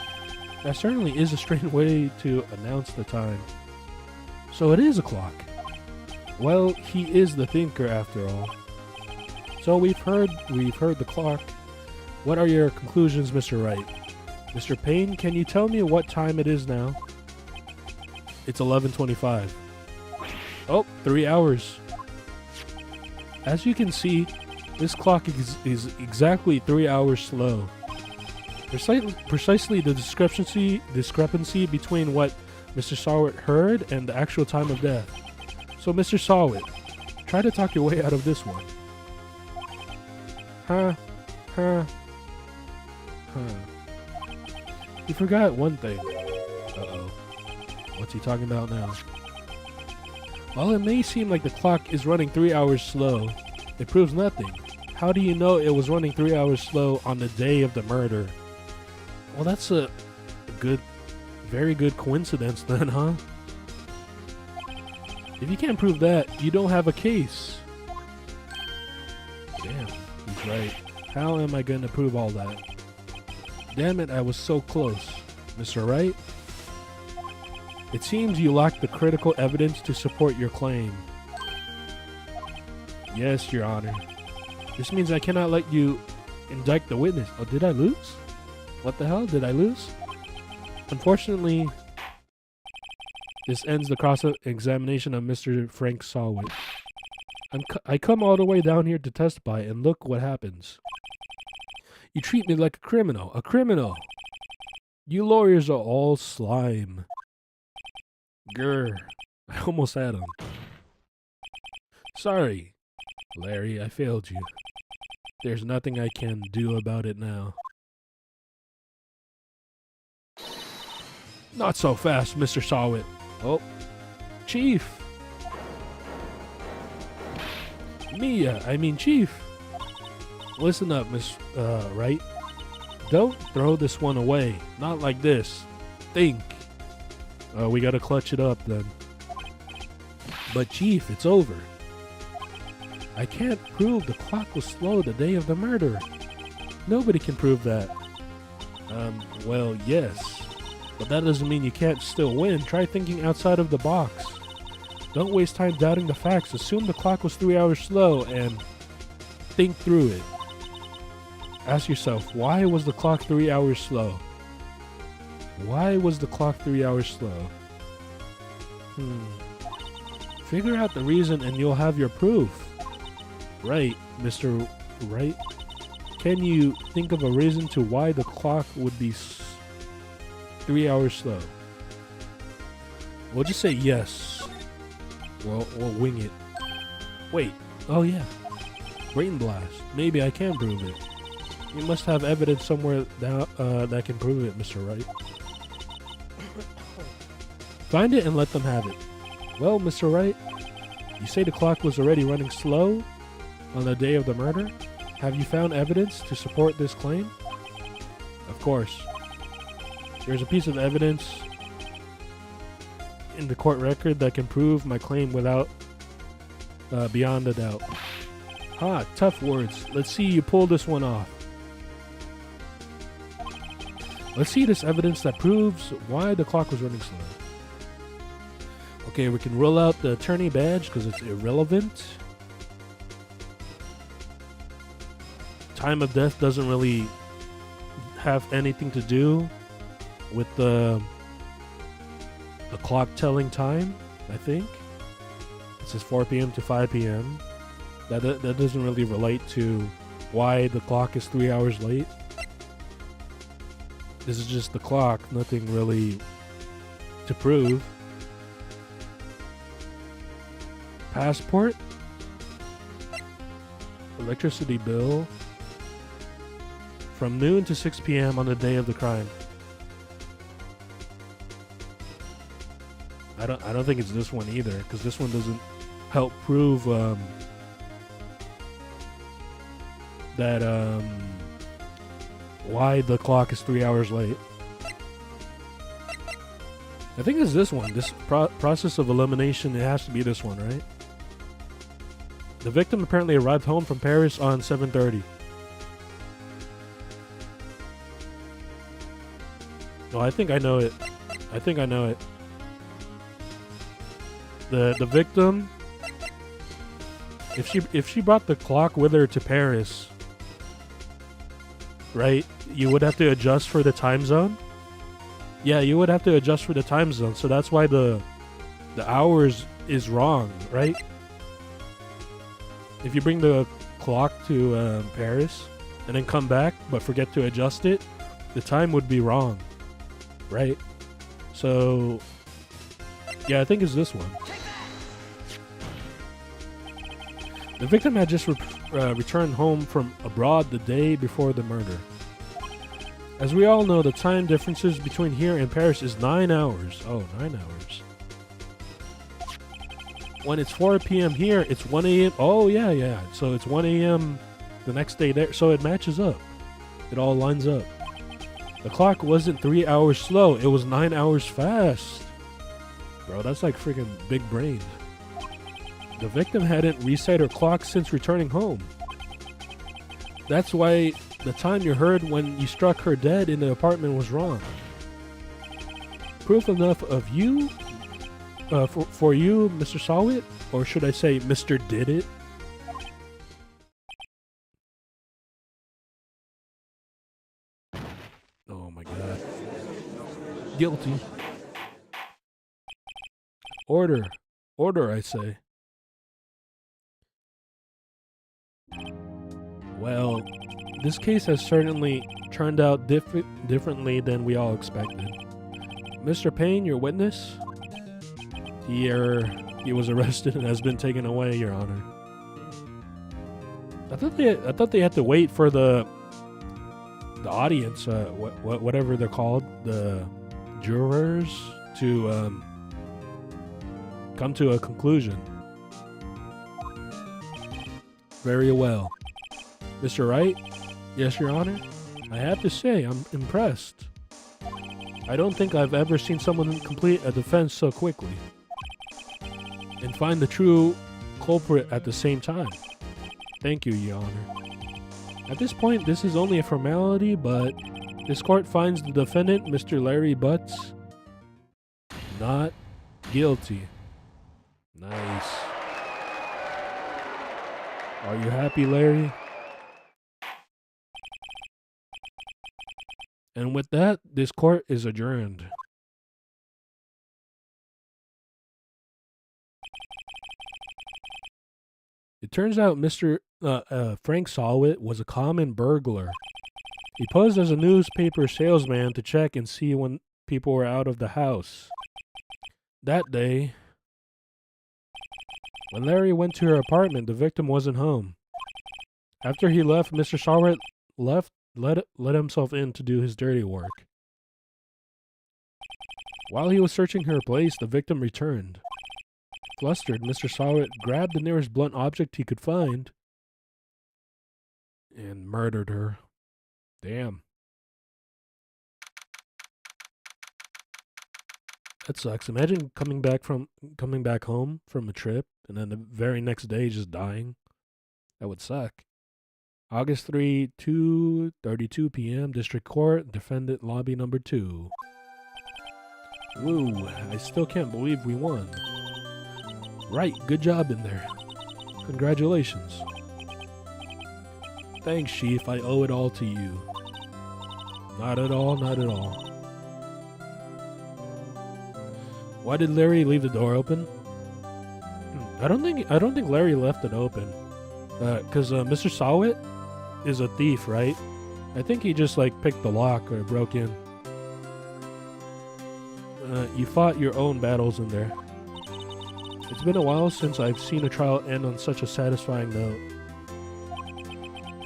That certainly is a strange way to announce the time. So it is a clock. Well, he is the thinker after all. So we've heard the clock. What are your conclusions, Mr. Wright? Mr. Payne, can you tell me what time it is now? It's 11:25. Oh, 3 hours. As you can see, this clock is exactly 3 hours slow. Precisely the discrepancy between what Mr. Sawit heard and the actual time of death. So, Mr. Sawit, try to talk your way out of this one. You forgot one thing. Uh-oh. What's he talking about now? While it may seem like the clock is running 3 hours slow, it proves nothing. How do you know it was running 3 hours slow on the day of the murder? Well, that's a very good coincidence then, huh? If you can't prove that, you don't have a case. Damn, he's right. How am I going to prove all that? Damn it, I was so close. Mr. Wright? It seems you lack the critical evidence to support your claim. Yes, Your Honor. This means I cannot let you indict the witness. Oh, did I lose? What the hell? Did I lose? Unfortunately, this ends the cross-examination of Mr. Frank Sawit. I come all the way down here to testify, and look what happens. You treat me like a criminal. A criminal! You lawyers are all slime. Grr. I almost had him. Sorry, Larry, I failed you. There's nothing I can do about it now. Not so fast, Mr. Sawit. Oh, Chief. Chief. Listen up, Miss Wright. Don't throw this one away. Not like this. Think. We gotta clutch it up then. But Chief, it's over. I can't prove the clock was slow the day of the murder. Nobody can prove that. Well, yes. But that doesn't mean you can't still win. Try thinking outside of the box. Don't waste time doubting the facts. Assume the clock was 3 hours slow and think through it. Ask yourself, why was the clock 3 hours slow? Why was the clock 3 hours slow? Figure out the reason and you'll have your proof. Right, Mr. Wright. Can you think of a reason to why the clock would be 3 hours slow? We'll just say yes. We'll wing it. Wait. Oh yeah. Brain blast. Maybe I can prove it. You must have evidence somewhere that can prove it, Mr. Wright. Find it and let them have it. Well, Mr. Wright, you say the clock was already running slow on the day of the murder? Have you found evidence to support this claim? Of course. There's a piece of evidence in the court record that can prove my claim without beyond a doubt. Ha, tough words. Let's see you pull this one off. Let's see this evidence that proves why the clock was running slow. Okay, we can roll out the attorney badge because it's irrelevant. Time of death doesn't really have anything to do with the clock telling time, I think. It says 4 p.m. to 5 p.m. That doesn't really relate to why the clock is 3 hours late. This is just the clock, nothing really to prove. Passport, electricity bill, from noon to 6 p.m. on the day of the crime. I don't think it's this one either, because this one doesn't help prove that why the clock is 3 hours late. I think it's this one. This process of elimination, it has to be this one, right? The victim apparently arrived home from Paris on 7:30. No, I think I know it. The victim, if she brought the clock with her to Paris, right? You would have to adjust for the time zone. Yeah, you would have to adjust for the time zone. So that's why the hours is wrong, right? If you bring the clock to Paris and then come back but forget to adjust it, the time would be wrong, right? So yeah, I think it's this one. The victim had just returned home from abroad the day before the murder. As we all know, the time differences between here and Paris is 9 hours. Oh, 9 hours. When it's 4 p.m. here, it's 1 a.m. Oh, yeah. So it's 1 a.m. the next day there. So it matches up. It all lines up. The clock wasn't 3 hours slow. It was 9 hours fast. Bro, that's like freaking big brain. The victim hadn't reset her clock since returning home. That's why the time you heard when you struck her dead in the apartment was wrong. proof enough of you, for you, Mr. Sawit? Or should I say Mr. Did It? Oh my god. Guilty. Order. Order, I say. Well, this case has certainly turned out differently than we all expected. Mr. Payne, your witness? He was arrested and has been taken away, Your Honor. I thought they had to wait for the audience, whatever they're called, the jurors, to come to a conclusion. Very well. Mr. Wright? Yes, Your Honor? I have to say, I'm impressed. I don't think I've ever seen someone complete a defense so quickly and find the true culprit at the same time. Thank you, Your Honor. At this point, this is only a formality, but this court finds the defendant, Mr. Larry Butts, not guilty. Nice. Are you happy, Larry? And with that, this court is adjourned. It turns out Mr. Frank Sawit was a common burglar. He posed as a newspaper salesman to check and see when people were out of the house. That day, when Larry went to her apartment, the victim wasn't home. After he left, Mr. Sawit let himself in to do his dirty work. While he was searching her place, the victim returned. Flustered, Mr. Sawit grabbed the nearest blunt object he could find and murdered her. Damn. That sucks. Imagine coming back home from a trip and then the very next day just dying. That would suck. August 3, 2:32 p.m. District Court, Defendant Lobby Number 2. Woo, I still can't believe we won. Right, good job in there. Congratulations. Thanks, Chief, I owe it all to you. Not at all, not at all. Why did Larry leave the door open? I don't think Larry left it open. Cause Mr. Sawit is a thief, right? I think he just like picked the lock or broke in. You fought your own battles in there. It's been a while since I've seen a trial end on such a satisfying note.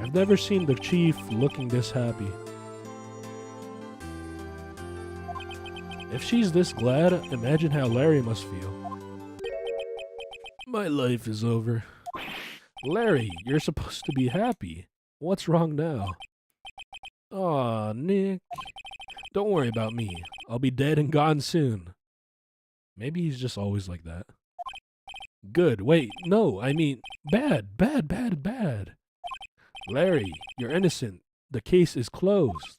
I've never seen the chief looking this happy. If she's this glad, imagine how Larry must feel. My life is over. Larry, you're supposed to be happy. What's wrong now? Aw, Nick. Don't worry about me. I'll be dead and gone soon. Maybe he's just always like that. Good. Wait, no, I mean, bad. Larry, you're innocent. The case is closed.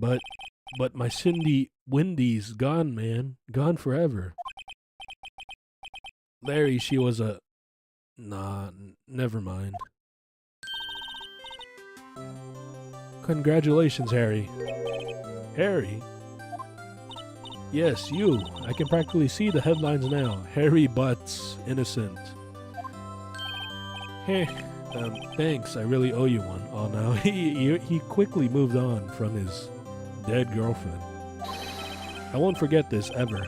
But my Cindy Wendy's gone, man. Gone forever. Larry, she was a... Nah, never mind. Congratulations, Harry. Harry? Yes, you. I can practically see the headlines now. Harry Butts, innocent. Hey, thanks. I really owe you one. Oh no, he quickly moved on from his dead girlfriend. I won't forget this ever.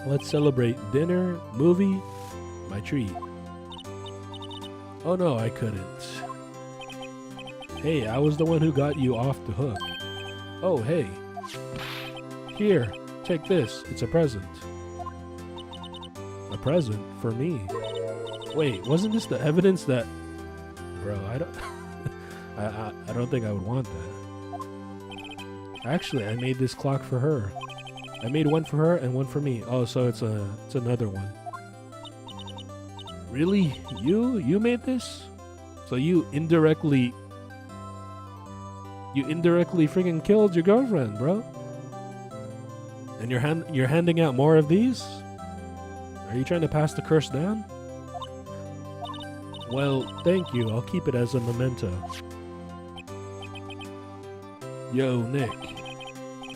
Let's celebrate dinner, movie, my treat. Oh no, I couldn't. Hey, I was the one who got you off the hook. Oh, hey. Here, take this. It's a present. A present for me. Wait, wasn't this the evidence that... Bro, I don't... I don't think I would want that. Actually, I made this clock for her. I made one for her and one for me. Oh, so it's another one. Really? You made this? So you indirectly freaking killed your girlfriend, bro. And you're handing out more of these? Are you trying to pass the curse down? Well, thank you. I'll keep it as a memento. Yo, Nick.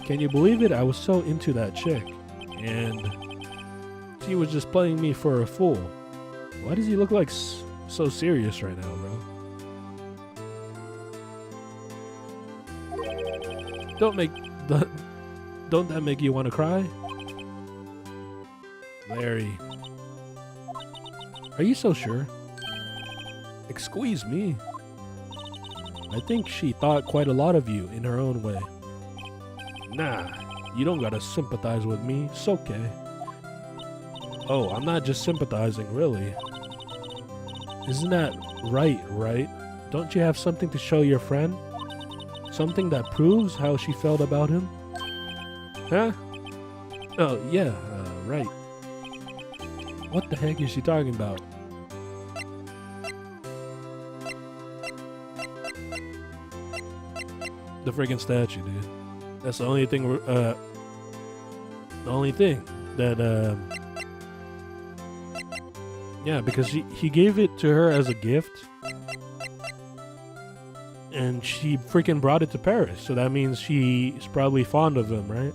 Can you believe it? I was so into that chick. And she was just playing me for a fool. Why does he look like so serious right now, bro? Don't that make you want to cry? Larry. Are you so sure? Excuse me. I think she thought quite a lot of you in her own way. Nah, you don't gotta sympathize with me. It's okay. Oh, I'm not just sympathizing, really. Isn't that right? Don't you have something to show your friend? Something that proves how she felt about him? Huh? Oh, yeah, right. What the heck is she talking about? The friggin' statue, dude. That's the only thing, that, yeah, because he gave it to her as a gift. And she freaking brought it to Paris. So that means she's probably fond of him, right?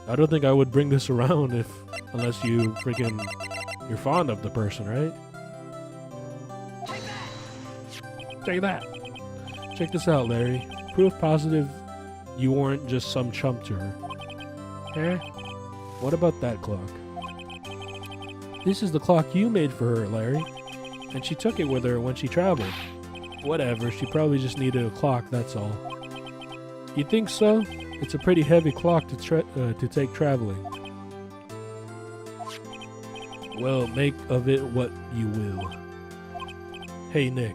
I don't think I would bring this around unless you're fond of the person, right? Take that! Check this out, Larry. Proof positive you weren't just some chump to her. Eh? What about that clock? This is the clock you made for her, Larry. And she took it with her when she traveled. Whatever, she probably just needed a clock, that's all. You think so? It's a pretty heavy clock to take traveling. Well, make of it what you will. Hey, Nick.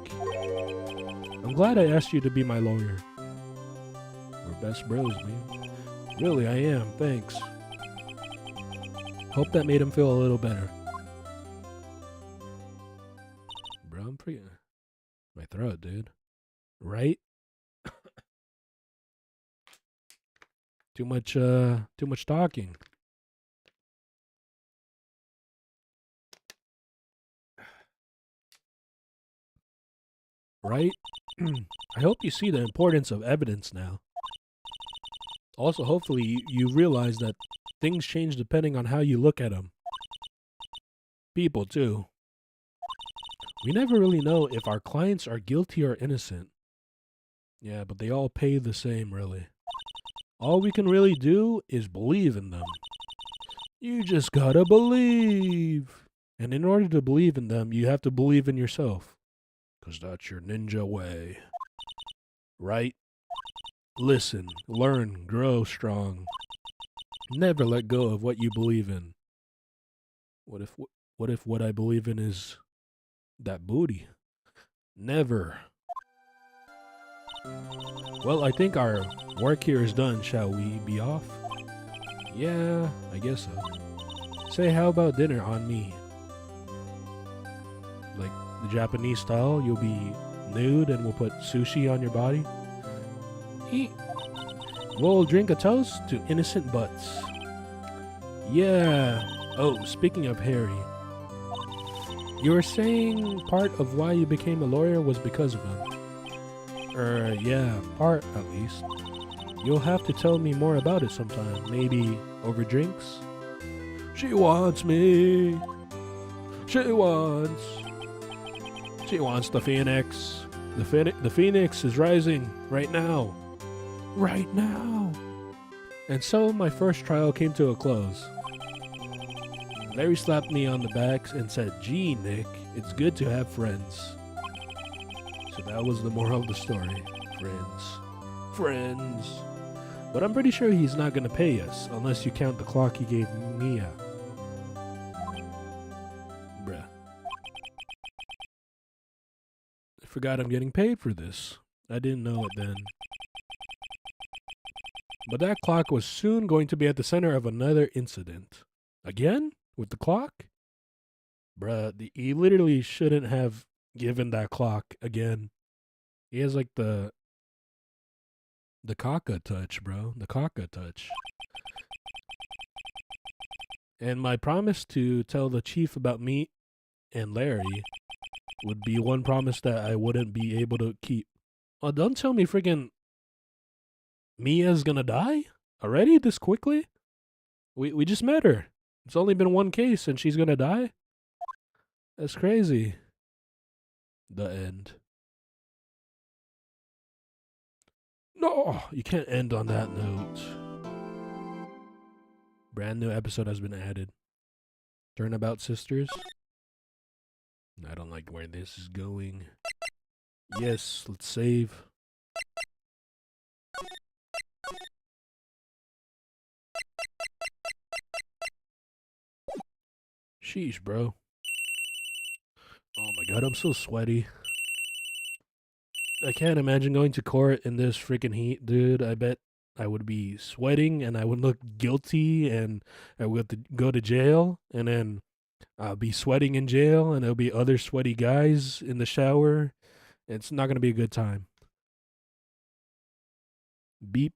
I'm glad I asked you to be my lawyer. We're best bros, man. Really, I am, thanks. Hope that made him feel a little better. Bro, I'm pretty... My throat, dude. Right? Too much talking. Right? I hope you see the importance of evidence now. Also, hopefully, you realize that things change depending on how you look at them. People, too. We never really know if our clients are guilty or innocent. Yeah, but they all pay the same, really. All we can really do is believe in them. You just gotta believe. And in order to believe in them, you have to believe in yourself. 'Cause that's your ninja way. Right? Listen, learn, grow strong. Never let go of what you believe in. What if what I believe in is that booty? Never. Well, I think our work here is done. Shall we be off? Yeah, I guess so. Say, how about dinner on me? Like the Japanese style, you'll be nude and we'll put sushi on your body. Eat. We'll drink a toast to innocent butts. Yeah. Oh, speaking of Harry. You were saying part of why you became a lawyer was because of him. Yeah, part at least. You'll have to tell me more about it sometime. Maybe over drinks? She wants me. She wants the phoenix. The phoenix is rising right now. Right now. And so my first trial came to a close. Larry slapped me on the back and said, "Gee, Nick, it's good to have friends." So that was the moral of the story. Friends. But I'm pretty sure he's not gonna pay us, unless you count the clock he gave Mia. Bruh. I forgot I'm getting paid for this. I didn't know it then. But that clock was soon going to be at the center of another incident. Again? With the clock? Bruh, he literally shouldn't have given that clock again. He has like the The caca touch, bro. The caca touch. And my promise to tell the chief about me and Larry would be one promise that I wouldn't be able to keep. Oh, don't tell me freaking Mia's gonna die already this quickly? We just met her. It's only been one case and she's gonna die? That's crazy. The end. No, you can't end on that note. Brand new episode has been added. Turnabout Sisters. I don't like where this is going. Yes, let's save. Sheesh, bro. Oh my god, I'm so sweaty. I can't imagine going to court in this freaking heat, dude. I bet I would be sweating and I would look guilty and I would have to go to jail and then I'll be sweating in jail and there'll be other sweaty guys in the shower. It's not going to be a good time. Beep.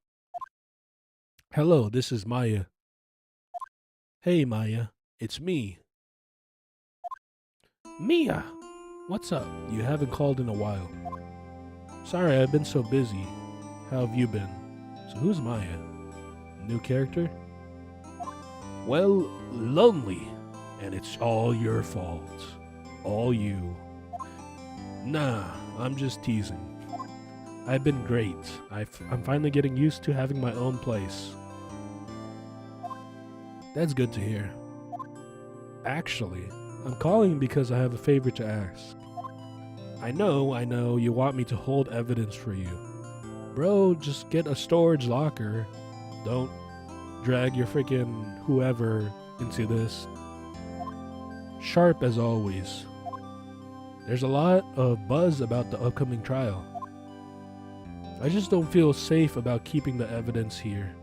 Hello, this is Maya. Hey, Maya. It's me. Mia! What's up? You haven't called in a while. Sorry, I've been so busy. How have you been? So who's Maya? New character? Well, lonely. And it's all your fault. All you. Nah, I'm just teasing. I've been great. I'm finally getting used to having my own place. That's good to hear. Actually, I'm calling because I have a favor to ask. I know, you want me to hold evidence for you. Bro, just get a storage locker. Don't drag your freaking whoever into this. Sharp as always. There's a lot of buzz about the upcoming trial. I just don't feel safe about keeping the evidence here.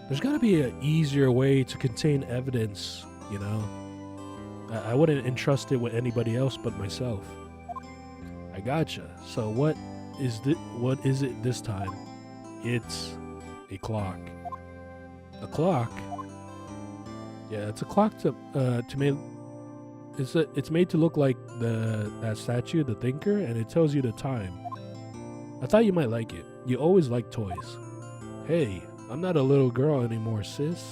There's gotta be an easier way to contain evidence, you know? I wouldn't entrust it with anybody else but myself. I gotcha. So what is it this time? It's a clock. A clock? Yeah, it's a clock it's made to look like that statue, the thinker, and it tells you the time. I thought you might like it. You always like toys. Hey, I'm not a little girl anymore, sis.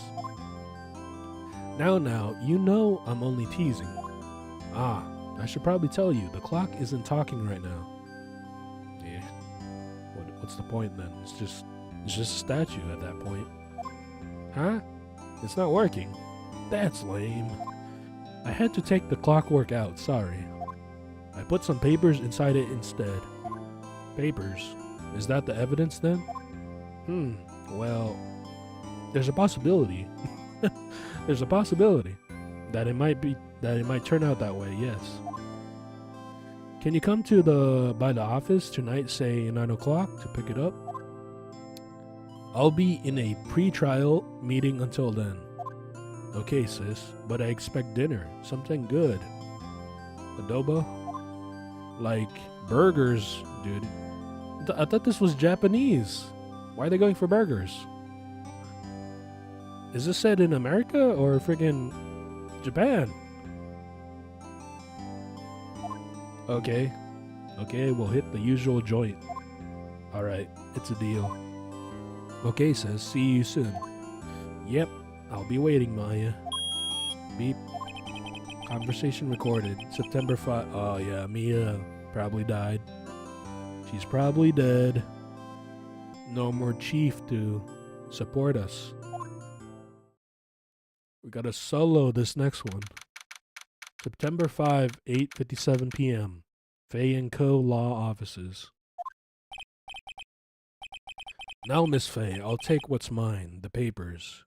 Now, you know I'm only teasing. Ah, I should probably tell you, the clock isn't talking right now. Yeah. What's the point then? It's just a statue at that point. Huh? It's not working. That's lame. I had to take the clockwork out, sorry. I put some papers inside it instead. Papers? Is that the evidence then? Well, there's a possibility. There's a possibility that it might turn out that way, yes. Can you come by the office tonight, say 9 o'clock, to pick it up? I'll be in a pre-trial meeting until then. Okay, sis, but I expect dinner. Something good. Adobo? Like burgers, dude. I thought this was Japanese. Why are they going for burgers? Is this set in America or friggin' Japan? Okay, we'll hit the usual joint. Alright, it's a deal. Okay, says, see you soon. Yep, I'll be waiting, Maya. Beep. Conversation recorded. September 5. Oh yeah, Mia probably died. She's probably dead. No more chief to support us. We gotta solo this next one. September 5, 8:57 p.m. Faye & Co. Law Offices. Now, Miss Faye, I'll take what's mine, the papers.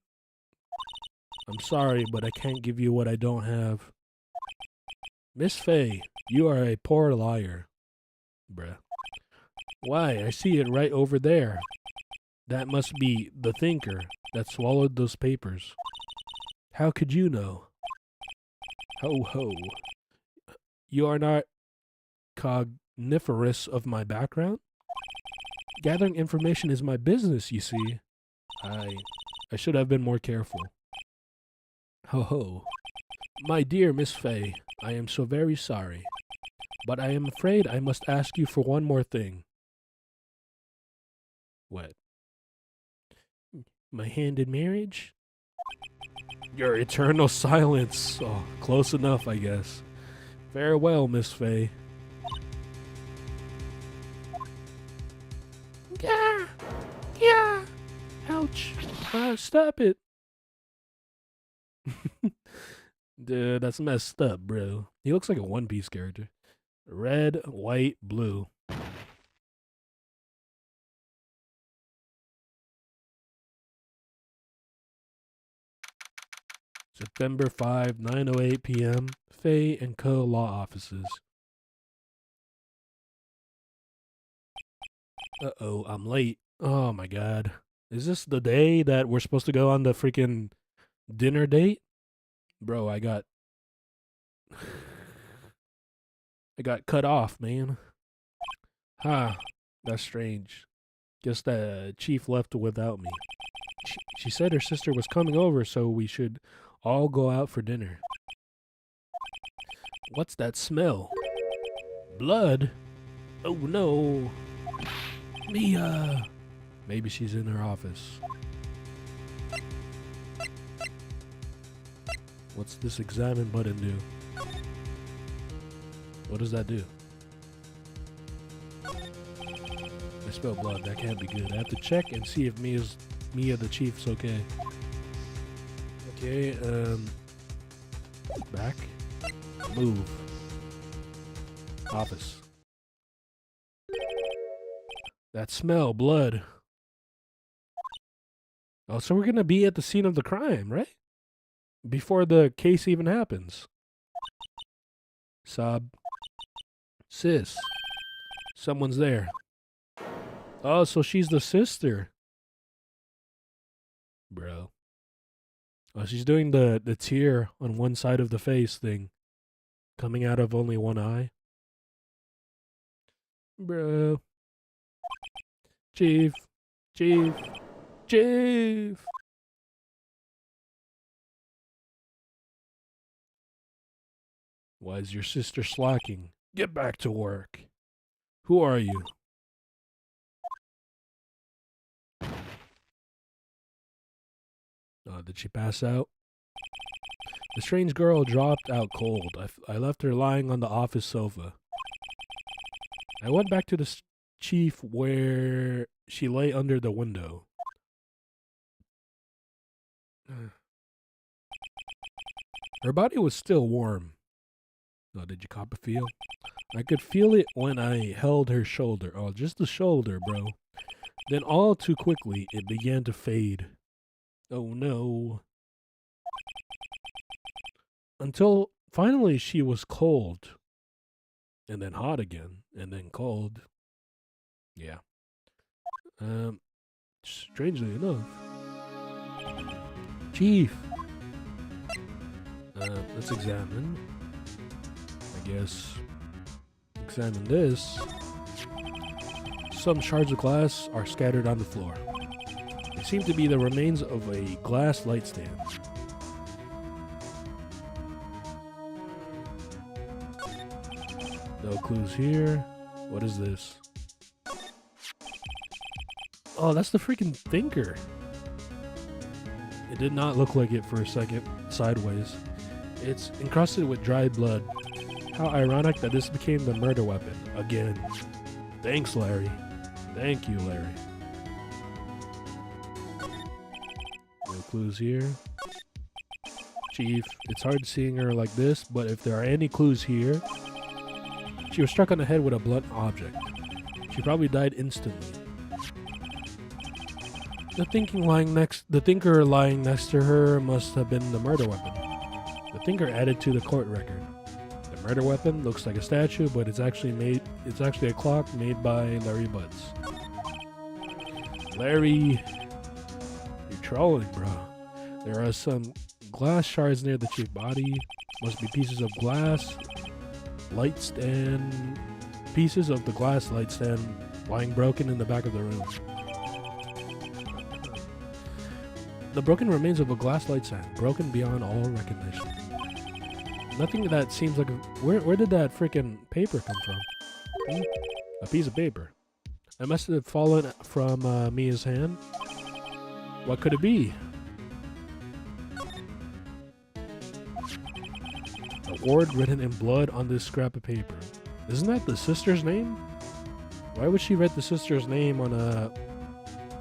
I'm sorry, but I can't give you what I don't have. Miss Faye, you are a poor liar. Bruh. Why, I see it right over there. That must be the thinker that swallowed those papers. How could you know? Ho ho. You are not cogniferous of my background? Gathering information is my business, you see. I should have been more careful. Ho ho. My dear Miss Fay, I am so very sorry. But I am afraid I must ask you for one more thing. What? My hand in marriage? Your eternal silence. Oh, close enough, I guess. Farewell, Miss Fay. Yeah! Yeah! Ouch. Stop it. Dude, that's messed up, bro. He looks like a One Piece character. Red, white, blue. September 5, 9:08 p.m. Fay and Co. Law Offices. Uh-oh, I'm late. Oh my god. Is this the day that we're supposed to go on the freaking dinner date? Bro, I got cut off, man. Huh, that's strange. Guess the chief left without me. She said her sister was coming over, so we should all go out for dinner. What's that smell? Blood? Oh no. Mia! Maybe she's in her office. What's this examine button do? What does that do? I smell blood. That can't be good. I have to check and see if Mia the chief's okay. Okay, back. Move. Office. That smell, blood. Oh, so we're gonna be at the scene of the crime, right? Before the case even happens. Sob. Sis. Someone's there. Oh, so she's the sister. Bro. Oh, she's doing the tear on one side of the face thing. Coming out of only one eye. Bro. Chief. Chief. Chief. Why is your sister slacking? Get back to work. Who are you? Did she pass out? The strange girl dropped out cold. I left her lying on the office sofa. I went back to the chief where she lay under the window. Her body was still warm. Oh, did you cop a feel? I could feel it when I held her shoulder. Oh, just the shoulder, bro. Then all too quickly, it began to fade. Oh no. Until finally she was cold. And then hot again. And then cold. Yeah. Strangely enough. Chief. Let's examine. I guess. Examine this. Some shards of glass are scattered on the floor. They seem to be the remains of a glass light stand. No clues here. What is this? Oh, that's the freaking thinker. It did not look like it for a second, sideways. It's encrusted with dried blood. How ironic that this became the murder weapon, again. Thanks, Larry. Thank you, Larry. No clues here. Chief, it's hard seeing her like this, but if there are any clues here... She was struck on the head with a blunt object. She probably died instantly. The thinker lying next to her must have been the murder weapon. The thinker added to the court record. The murder weapon looks like a statue, but it's actually a clock made by Larry Butts. Larry, you're trolling, bro. There are some glass shards near the chief's body. Must be pieces of glass light stand. Pieces of the glass light stand lying broken in the back of the room. The broken remains of a glass light stand, broken beyond all recognition. Nothing that seems like a... Where did that freaking paper come from? A piece of paper. It must have fallen from Mia's hand. What could it be? A word written in blood on this scrap of paper. Isn't that the sister's name? Why would she write the sister's name on a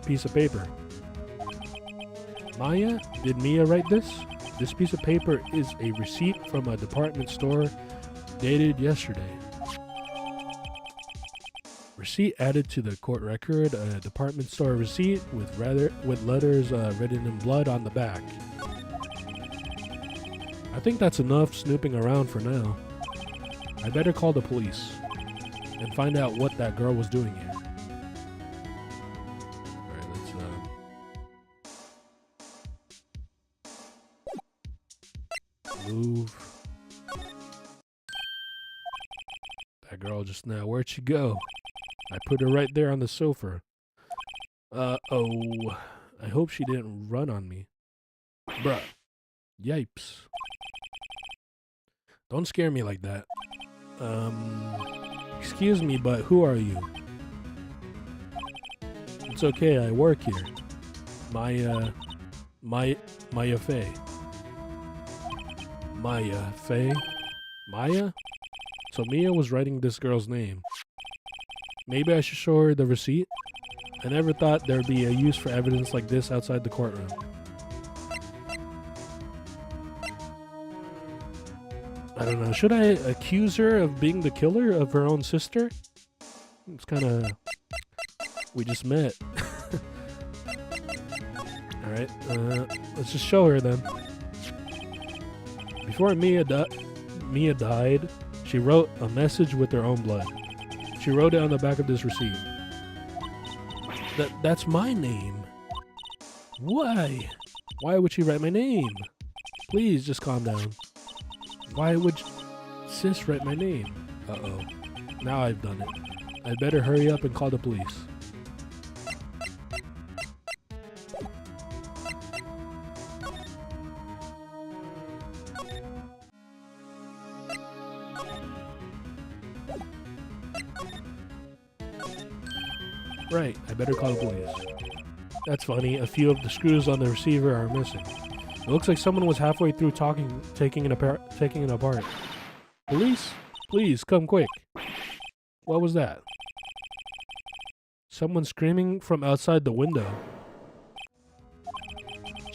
piece of paper? Maya? Did Mia write this? This piece of paper is a receipt from a department store dated yesterday. Receipt added to the court record, a department store receipt with letters written in blood on the back. I think that's enough snooping around for now. I better call the police and find out what that girl was doing here. Alright, let's move. That girl just now, where'd she go? I put her right there on the sofa. Oh. I hope she didn't run on me. Bruh. Yipes. Don't scare me like that. Excuse me, but who are you? It's okay, I work here. Maya Fey. Maya Fey? Maya? So Mia was writing this girl's name. Maybe I should show her the receipt? I never thought there'd be a use for evidence like this outside the courtroom. I don't know. Should I accuse her of being the killer of her own sister? It's kind of... We just met. Alright, let's just show her then. Before Mia died, she wrote a message with her own blood. She wrote it on the back of this receipt. That's my name. Why? Why would she write my name? Please, just calm down. Why would sis write my name? Uh-oh. Now I've done it. I'd better hurry up and call the police. Right, I better call the police. That's funny, a few of the screws on the receiver are missing. It looks like someone was halfway through taking it apart. Police? Please, come quick. What was that? Someone screaming from outside the window.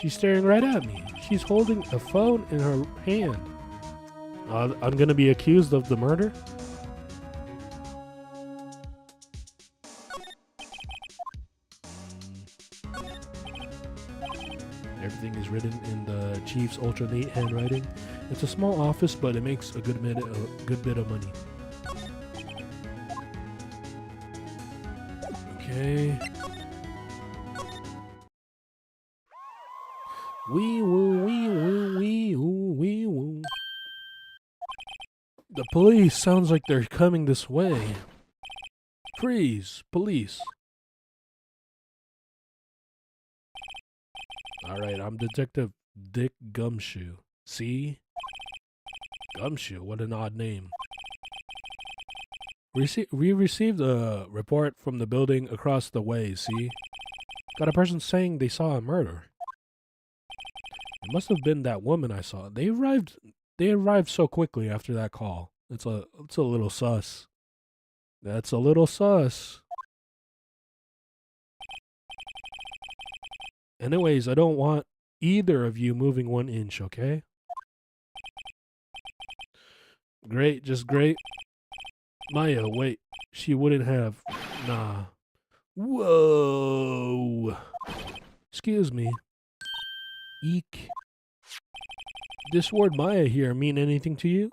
She's staring right at me. She's holding a phone in her hand. I'm gonna be accused of the murder? Everything is written in the chief's ultra neat handwriting. It's a small office, but it makes a good bit of money. Okay. Wee woo, wee woo, wee woo, wee woo. The police sounds like they're coming this way. Freeze, police. Alright, I'm Detective Dick Gumshoe. See? Gumshoe, what an odd name. We received a report from the building across the way, see? Got a person saying they saw a murder. It must have been that woman I saw. They arrived so quickly after that call. It's a little sus. That's a little sus. Anyways, I don't want either of you moving 1 inch, okay? Great, just great. Maya, wait. She wouldn't have... Nah. Whoa. Excuse me. Eek. This word Maya here mean anything to you?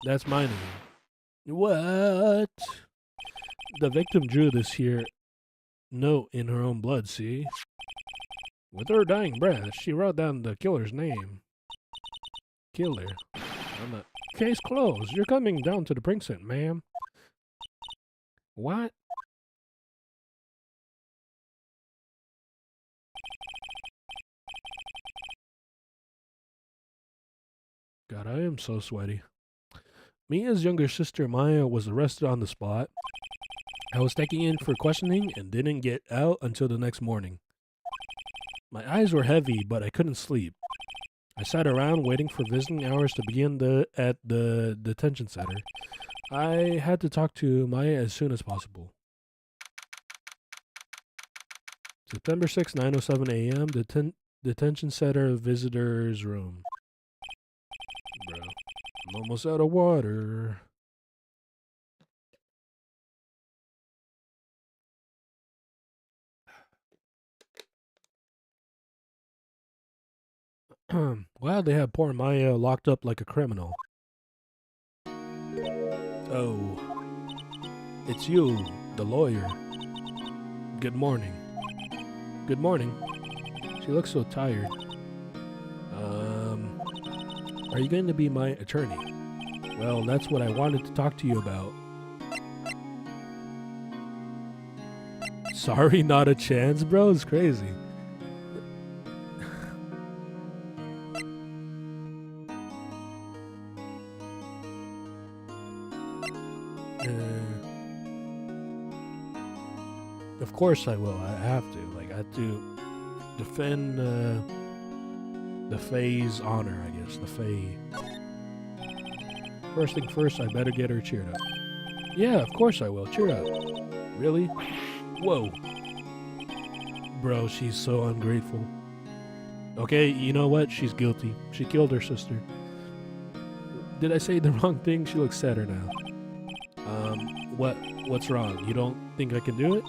That's my name. What? The victim drew this here note in her own blood, see? With her dying breath, she wrote down the killer's name. Killer. Case closed. You're coming down to the precinct, ma'am. What? God, I am so sweaty. Mia's younger sister Maya was arrested on the spot. I was taken in for questioning and didn't get out until the next morning. My eyes were heavy, but I couldn't sleep. I sat around waiting for visiting hours to begin at the detention center. I had to talk to Maya as soon as possible. September 6, 9:07 a.m. Detention center visitors room. Bro, I'm almost out of water. Wow, they have poor Maya locked up like a criminal. Oh, it's you, the lawyer. Good morning. Good morning. She looks so tired. Are you going to be my attorney? Well, that's what I wanted to talk to you about. Sorry, not a chance, bro. It's crazy. Of course I will. I have to. Like, I have to defend the Fae's honor, I guess. The Fae. First thing first, I better get her cheered up. Yeah, of course I will. Cheer up. Really? Whoa. Bro, she's so ungrateful. Okay, you know what? She's guilty. She killed her sister. Did I say the wrong thing? She looks sadder now. What's wrong? You don't think I can do it?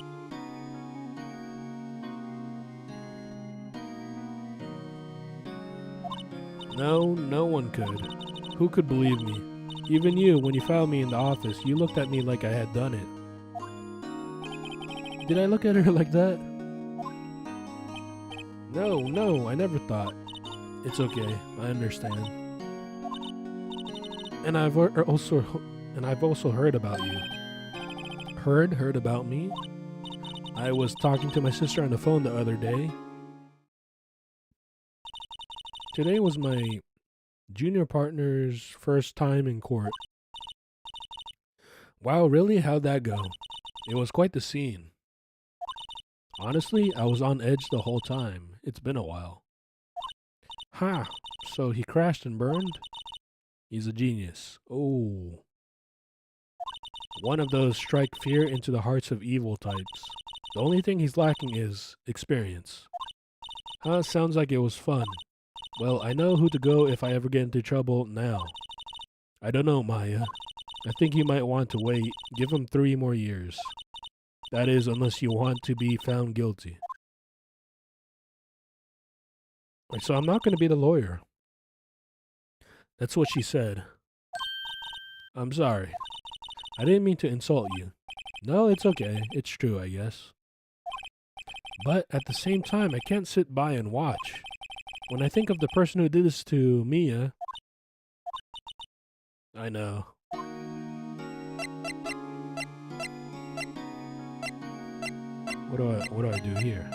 No, no one could. Who could believe me? Even you, when you found me in the office, you looked at me like I had done it. Did I look at her like that? No, I never thought. It's okay, I understand. And I've also heard about you. Heard about me? I was talking to my sister on the phone the other day. Today was my junior partner's first time in court. Wow, really? How'd that go? It was quite the scene. Honestly, I was on edge the whole time. It's been a while. Ha! So he crashed and burned? He's a genius. Oh. One of those strike fear into the hearts of evil types. The only thing he's lacking is experience. Huh, sounds like it was fun. Well, I know who to go if I ever get into trouble now. I don't know, Maya. I think you might want to wait. Give him 3 more years. That is, unless you want to be found guilty. Wait, so I'm not going to be the lawyer. That's what she said. I'm sorry. I didn't mean to insult you. No, it's okay. It's true, I guess. But at the same time, I can't sit by and watch. When I think of the person who did this to Mia... I know. What do I do here?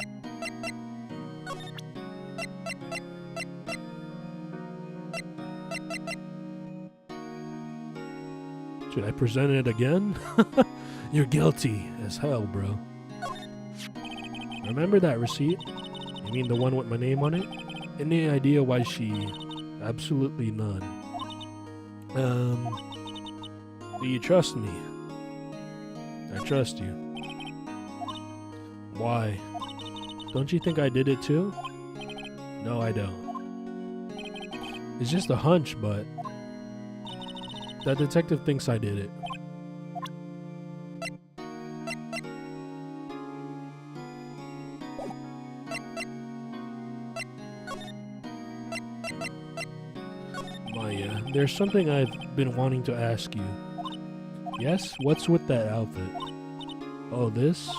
Should I present it again? You're guilty as hell, bro. Remember that receipt? You mean the one with my name on it? Any idea why she... Absolutely none. Do you trust me? I trust you. Why? Don't you think I did it too? No, I don't. It's just a hunch, but... That detective thinks I did it. Maya, there's something I've been wanting to ask you. Yes? What's with that outfit? Oh, this?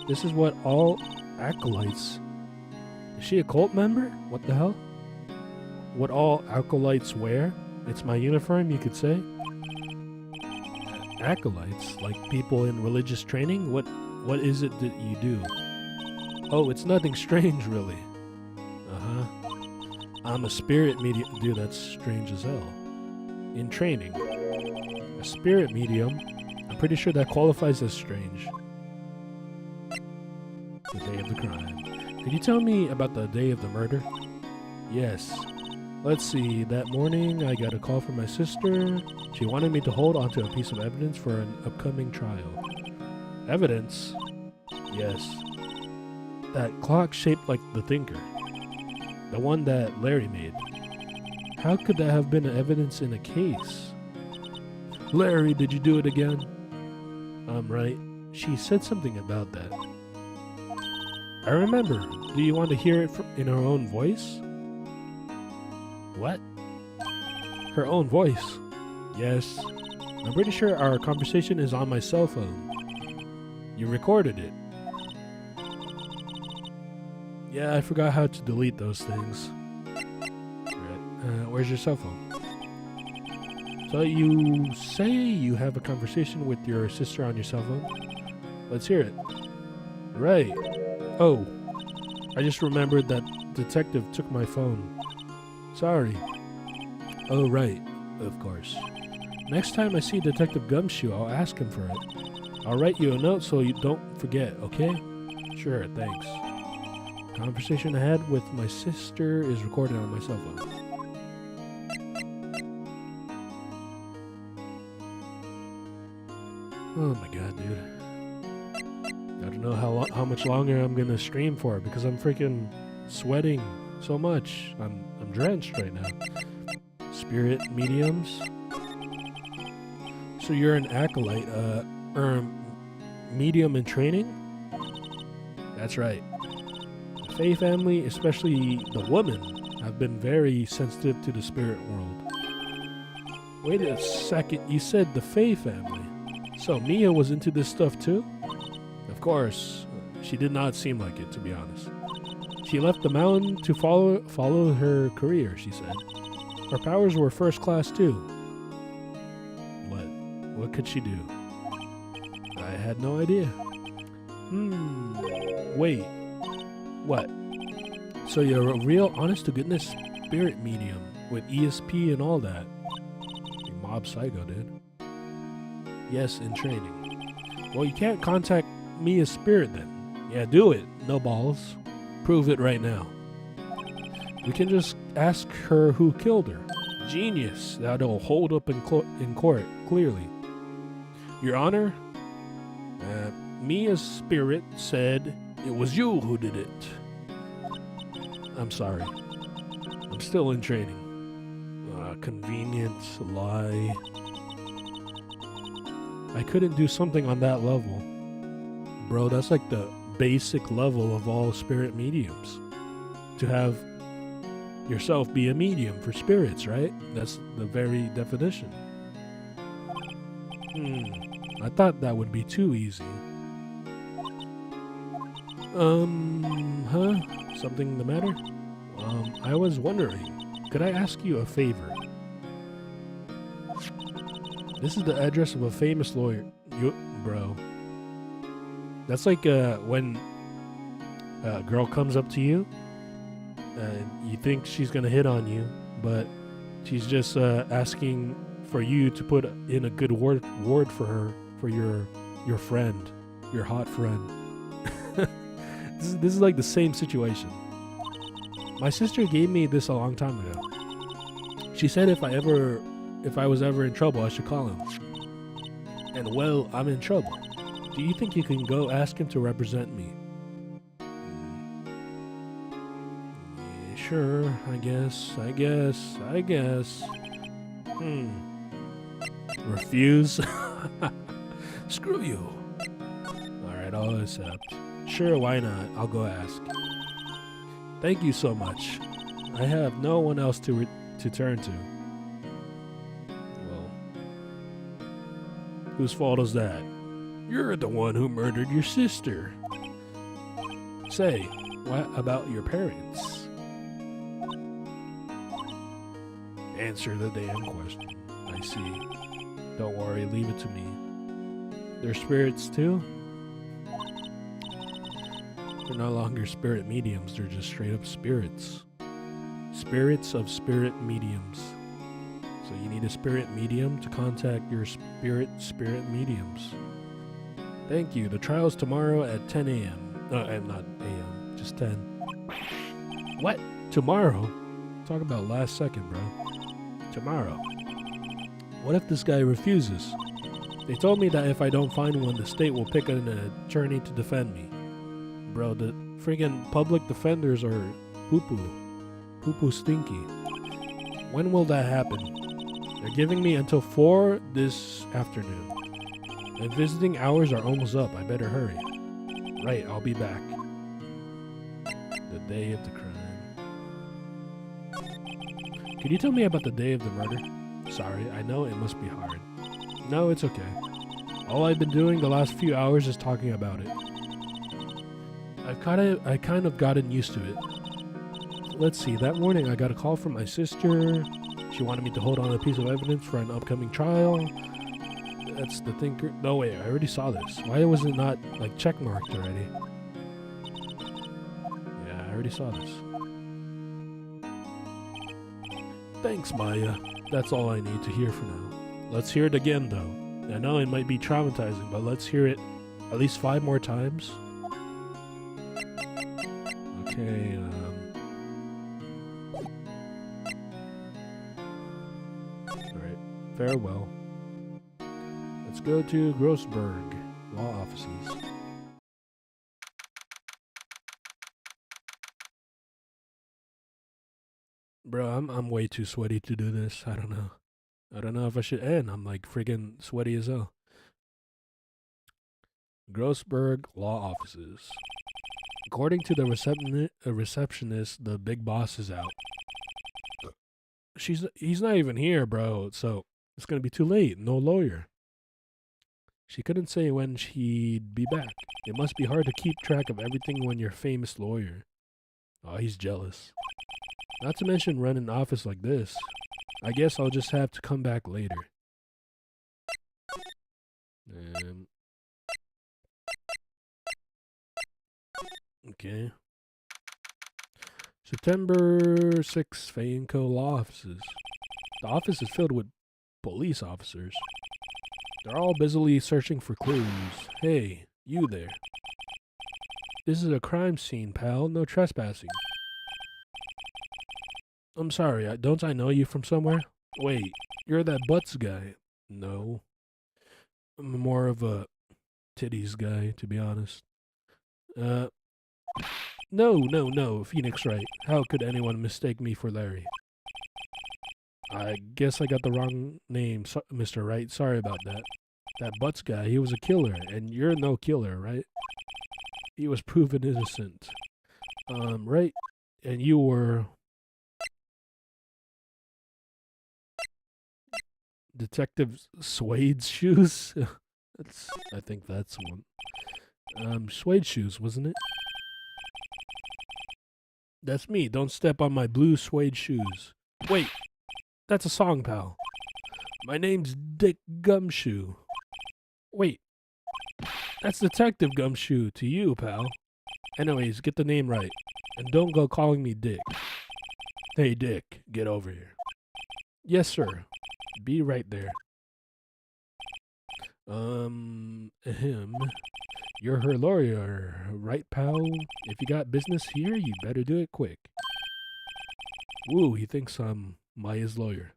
This is what all acolytes... Is she a cult member? What the hell? What all acolytes wear? It's my uniform, you could say. Acolytes, like people in religious training? What is it that you do? Oh, it's nothing strange, really. Uh-huh. I'm a spirit medium. Dude, that's strange as hell. In training. A spirit medium? I'm pretty sure that qualifies as strange. The day of the crime. Could you tell me about the day of the murder? Yes. Let's see, that morning I got a call from my sister. She wanted me to hold onto a piece of evidence for an upcoming trial. Evidence? Yes. That clock shaped like the Thinker. The one that Larry made. How could that have been evidence in a case? Larry, did you do it again? Right. She said something about that. I remember. Do you want to hear it in her own voice? What? Her own voice? Yes. I'm pretty sure our conversation is on my cell phone. You recorded it. Yeah, I forgot how to delete those things. Right. Where's your cell phone? So you say you have a conversation with your sister on your cell phone? Let's hear it. Right. Oh, I just remembered that detective took my phone. Sorry. Oh, right. Of course. Next time I see Detective Gumshoe, I'll ask him for it. I'll write you a note so you don't forget, okay? Sure, thanks. Conversation I had with my sister is recorded on my cell phone. Oh my god, dude. I don't know how much longer I'm gonna stream for because I'm freaking sweating so much. I'm drenched right now. Spirit mediums. So you're an acolyte, medium in training? That's right. The Fae family, especially the women, have been very sensitive to the spirit world. Wait a second, you said the Fae family. So Mia was into this stuff too? Of course. She did not seem like it, to be honest. She left the mountain to follow her career, she said. Her powers were first class too. What could she do? I had no idea. Wait. What? So you're a real honest-to-goodness spirit medium with ESP and all that. You mob psycho, dude. Yes, in training. Well, you can't contact Mia's spirit then. Yeah, do it. No balls. Prove it right now. We can just ask her who killed her. Genius. That'll hold up in court, clearly. Your Honor, Mia's spirit said it was you who did it. I'm sorry. I'm still in training. Convenient lie. I couldn't do something on that level. Bro, that's like the basic level of all spirit mediums. To have yourself be a medium for spirits, right? That's the very definition. I thought that would be too easy. Something the matter? I was wondering, could I ask you a favor? This is the address of a famous lawyer. Bro. That's like when a girl comes up to you and you think she's gonna hit on you, but she's just asking for you to put in a good word for her, for your friend, your hot friend. This is like the same situation. My sister gave me this a long time ago. She said if I was ever in trouble, I should call him. And well, I'm in trouble. Do you think you can go ask him to represent me? Yeah, sure, I guess. Refuse? Screw you. Alright, I'll accept. Sure, why not? I'll go ask. Thank you so much. I have no one else to turn to. Well, whose fault is that? You're the one who murdered your sister. Say, what about your parents? Answer the damn question. I see. Don't worry, leave it to me. They're spirits too? They're no longer spirit mediums, they're just straight up spirits. Spirits of spirit mediums. So you need a spirit medium to contact your spirit mediums. Thank you. The trial's tomorrow at 10 a.m. Not a.m., just 10. What? Tomorrow? Talk about last second, bro. Tomorrow. What if this guy refuses? They told me that if I don't find one, the state will pick an attorney to defend me. Bro, the friggin' public defenders are poo-poo. Poo-poo stinky. When will that happen? They're giving me until 4 this afternoon. My visiting hours are almost up. I better hurry. Right, I'll be back. The day of the crime. Could you tell me about the day of the murder? Sorry, I know it must be hard. No, it's okay. All I've been doing the last few hours is talking about it. I kind of gotten used to it. Let's see, that morning I got a call from my sister. She wanted me to hold on a piece of evidence for an upcoming trial. That's the thinker. No, wait, I already saw this. Why was it not, like, checkmarked already? Yeah, I already saw this. Thanks, Maya. That's all I need to hear for now. Let's hear it again, though. I know it might be traumatizing, but let's hear it at least 5 more times. Okay, Alright, farewell. Let's go to Grossberg Law Offices. Bro, I'm way too sweaty to do this. I don't know. I don't know if I should end. I'm like friggin' sweaty as hell. Grossberg Law Offices. According to the receptionist, the big boss is out. He's not even here, bro. So it's gonna be too late. No lawyer. She couldn't say when she'd be back. It must be hard to keep track of everything when you're a famous lawyer. Oh, he's jealous. Not to mention run an office like this. I guess I'll just have to come back later. Okay. September 6th, Fayenco Law Offices. The office is filled with police officers. They're all busily searching for clues. Hey, you there. This is a crime scene, pal. No trespassing. I'm sorry, don't I know you from somewhere? Wait, you're that butts guy. No. I'm more of a titties guy, to be honest. No, Phoenix Wright. How could anyone mistake me for Larry? I guess I got the wrong name, Mr. Wright. Sorry about that. That butts guy, he was a killer, and you're no killer, right? He was proven innocent. Right? And you were... Detective Suede's shoes? I think that's one. Suede shoes, wasn't it? That's me. Don't step on my blue suede shoes. Wait, that's a song, pal. My name's Dick Gumshoe. Wait, that's Detective Gumshoe to you, pal. Anyways, get the name right. And don't go calling me Dick. Hey, Dick, get over here. Yes, sir. Be right there. You're her lawyer, right, pal? If you got business here, you better do it quick. Woo, he thinks I'm Maya's lawyer.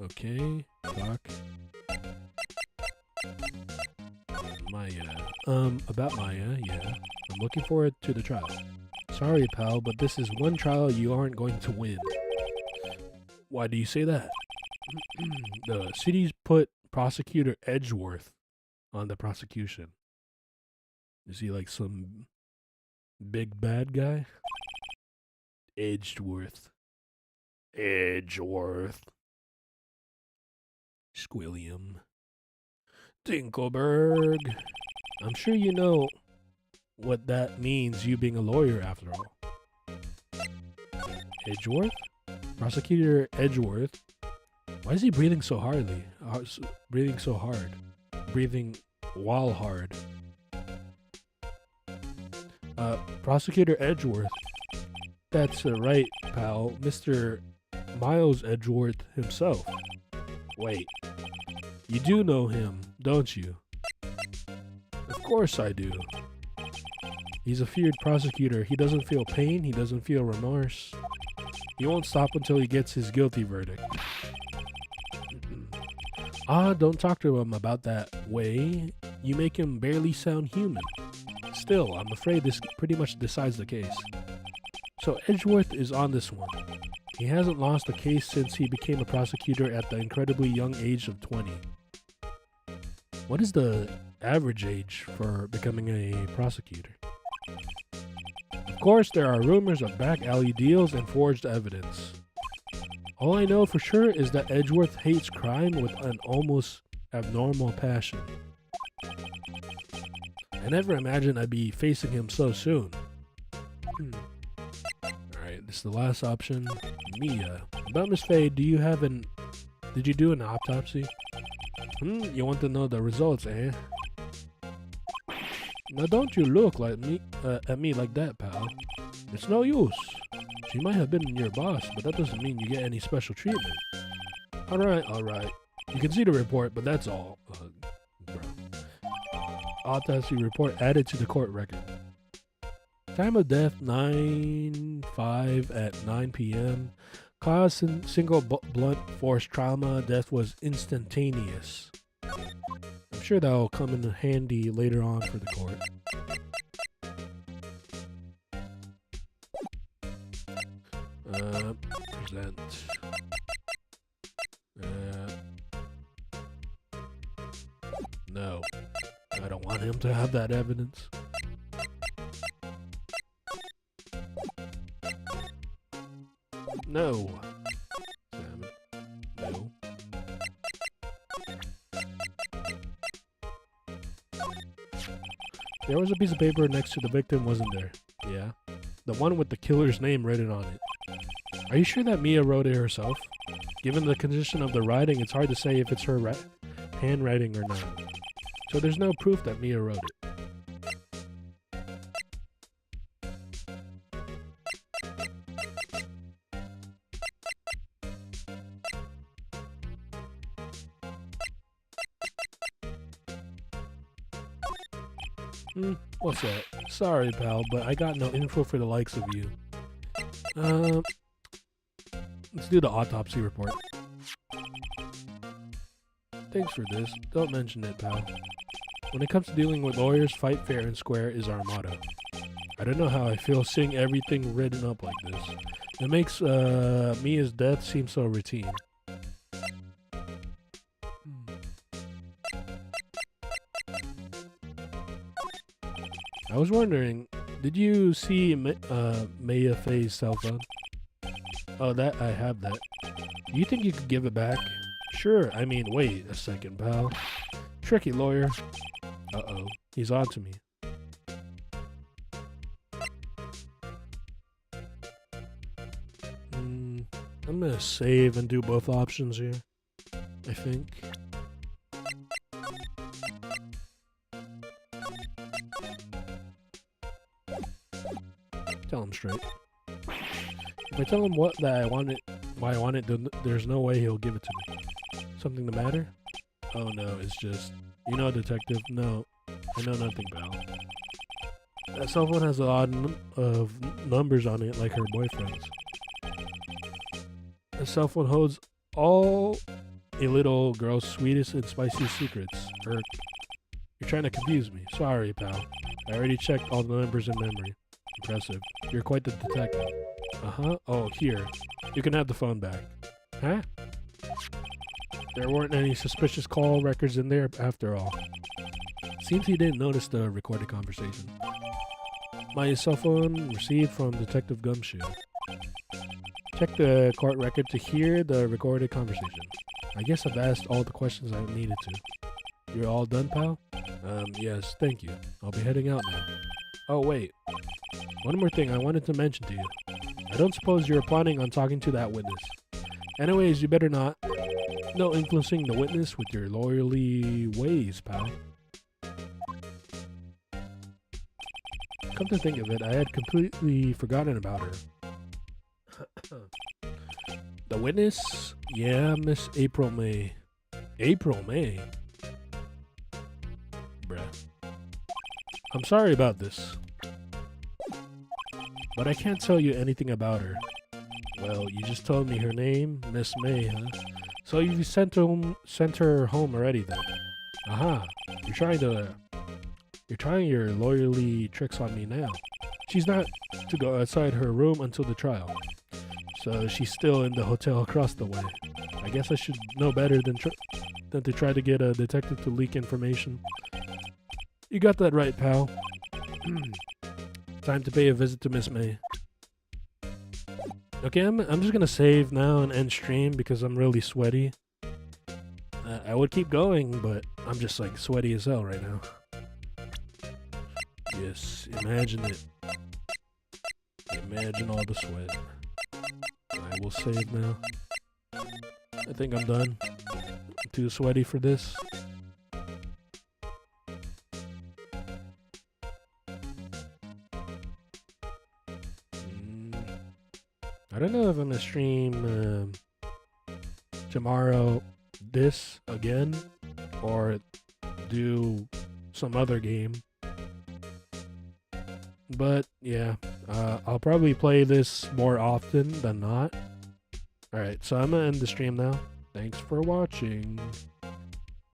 Okay, Doc. Maya. About Maya, yeah. I'm looking forward to the trial. Sorry, pal, but this is one trial you aren't going to win. Why do you say that? The city's put Prosecutor Edgeworth on the prosecution. Is he like some big bad guy? Edgeworth. Squilliam. Dinkelberg. I'm sure you know what that means, you being a lawyer after all. Edgeworth? Prosecutor Edgeworth? Why is he breathing so hardly? Breathing so hard. Breathing while hard. Prosecutor Edgeworth. That's right, pal. Mr. Miles Edgeworth himself. Wait. You do know him, don't you? Of course I do. He's a feared prosecutor. He doesn't feel pain. He doesn't feel remorse. He won't stop until he gets his guilty verdict. Don't talk to him about that way. You make him barely sound human. Still, I'm afraid this pretty much decides the case. So Edgeworth is on this one. He hasn't lost a case since he became a prosecutor at the incredibly young age of 20. What is the average age for becoming a prosecutor? Of course, there are rumors of back alley deals and forged evidence. All I know for sure is that Edgeworth hates crime with an almost abnormal passion. I never imagined I'd be facing him so soon. Alright, this is the last option. Mia. About Miss Faye, did you do an autopsy? You want to know the results, eh? Now don't you look like me at me like that, pal. It's no use. She might have been your boss, but that doesn't mean you get any special treatment. Alright. You can see the report, but that's all. Bro. Autopsy report added to the court record. Time of death 9/5 at 9 p.m. Cause single blunt force trauma. Death was instantaneous. I'm sure that will come in handy later on for the court. Present. No. I don't want him to have that evidence. No. Damn it. No. There was a piece of paper next to the victim, wasn't there? Yeah. The one with the killer's name written on it. Are you sure that Mia wrote it herself? Given the condition of the writing, it's hard to say if it's her handwriting or not. So there's no proof that Mia wrote it. What's that? Sorry, pal, but I got no info for the likes of you. Let's do the autopsy report. Thanks for this. Don't mention it, pal. When it comes to dealing with lawyers, fight fair and square is our motto. I don't know how I feel seeing everything written up like this. It makes Mia's death seem so routine. I was wondering, did you see Maya Faye's cell phone? Oh, that I have that. Do you think you could give it back? Sure, I mean, wait a second, pal. Tricky lawyer. Uh-oh, he's on to me. I'm gonna save and do both options here, I think. Tell him straight. If I tell him why I want it, then there's no way he'll give it to me. Something the matter? Oh no, it's just, you know, detective. No, I know nothing, pal. That cell phone has a lot of numbers on it, like her boyfriend's. The cell phone holds all a little girl's sweetest and spiciest secrets. You're trying to confuse me. Sorry, pal. I already checked all the numbers in memory. Impressive. You're quite the detective. Uh-huh. Oh, here. You can have the phone back. Huh? There weren't any suspicious call records in there after all. Seems he didn't notice the recorded conversation. My cell phone received from Detective Gumshoe. Check the court record to hear the recorded conversation. I guess I've asked all the questions I needed to. You're all done, pal? Yes, thank you. I'll be heading out now. Oh, wait. One more thing I wanted to mention to you. I don't suppose you're planning on talking to that witness. Anyways, you better not. No influencing the witness with your lawyerly ways, pal. Come to think of it, I had completely forgotten about her. The witness? Yeah, Miss April May. April May? Bruh. I'm sorry about this, but I can't tell you anything about her. Well, you just told me her name, Miss May, huh? So you sent her home already then? Aha! You're trying your lawyerly tricks on me now. She's not to go outside her room until the trial, so she's still in the hotel across the way. I guess I should know better than to try to get a detective to leak information. You got that right, pal. Time to pay a visit to Miss May. Okay, I'm just gonna save now and end stream because I'm really sweaty. I would keep going, but I'm just like sweaty as hell right now. Yes, imagine it. Imagine all the sweat. I will save now. I think I'm done. I'm too sweaty for this. I don't know if I'm gonna stream tomorrow this again or do some other game. But yeah, I'll probably play this more often than not. Alright, so I'm gonna end the stream now. Thanks for watching.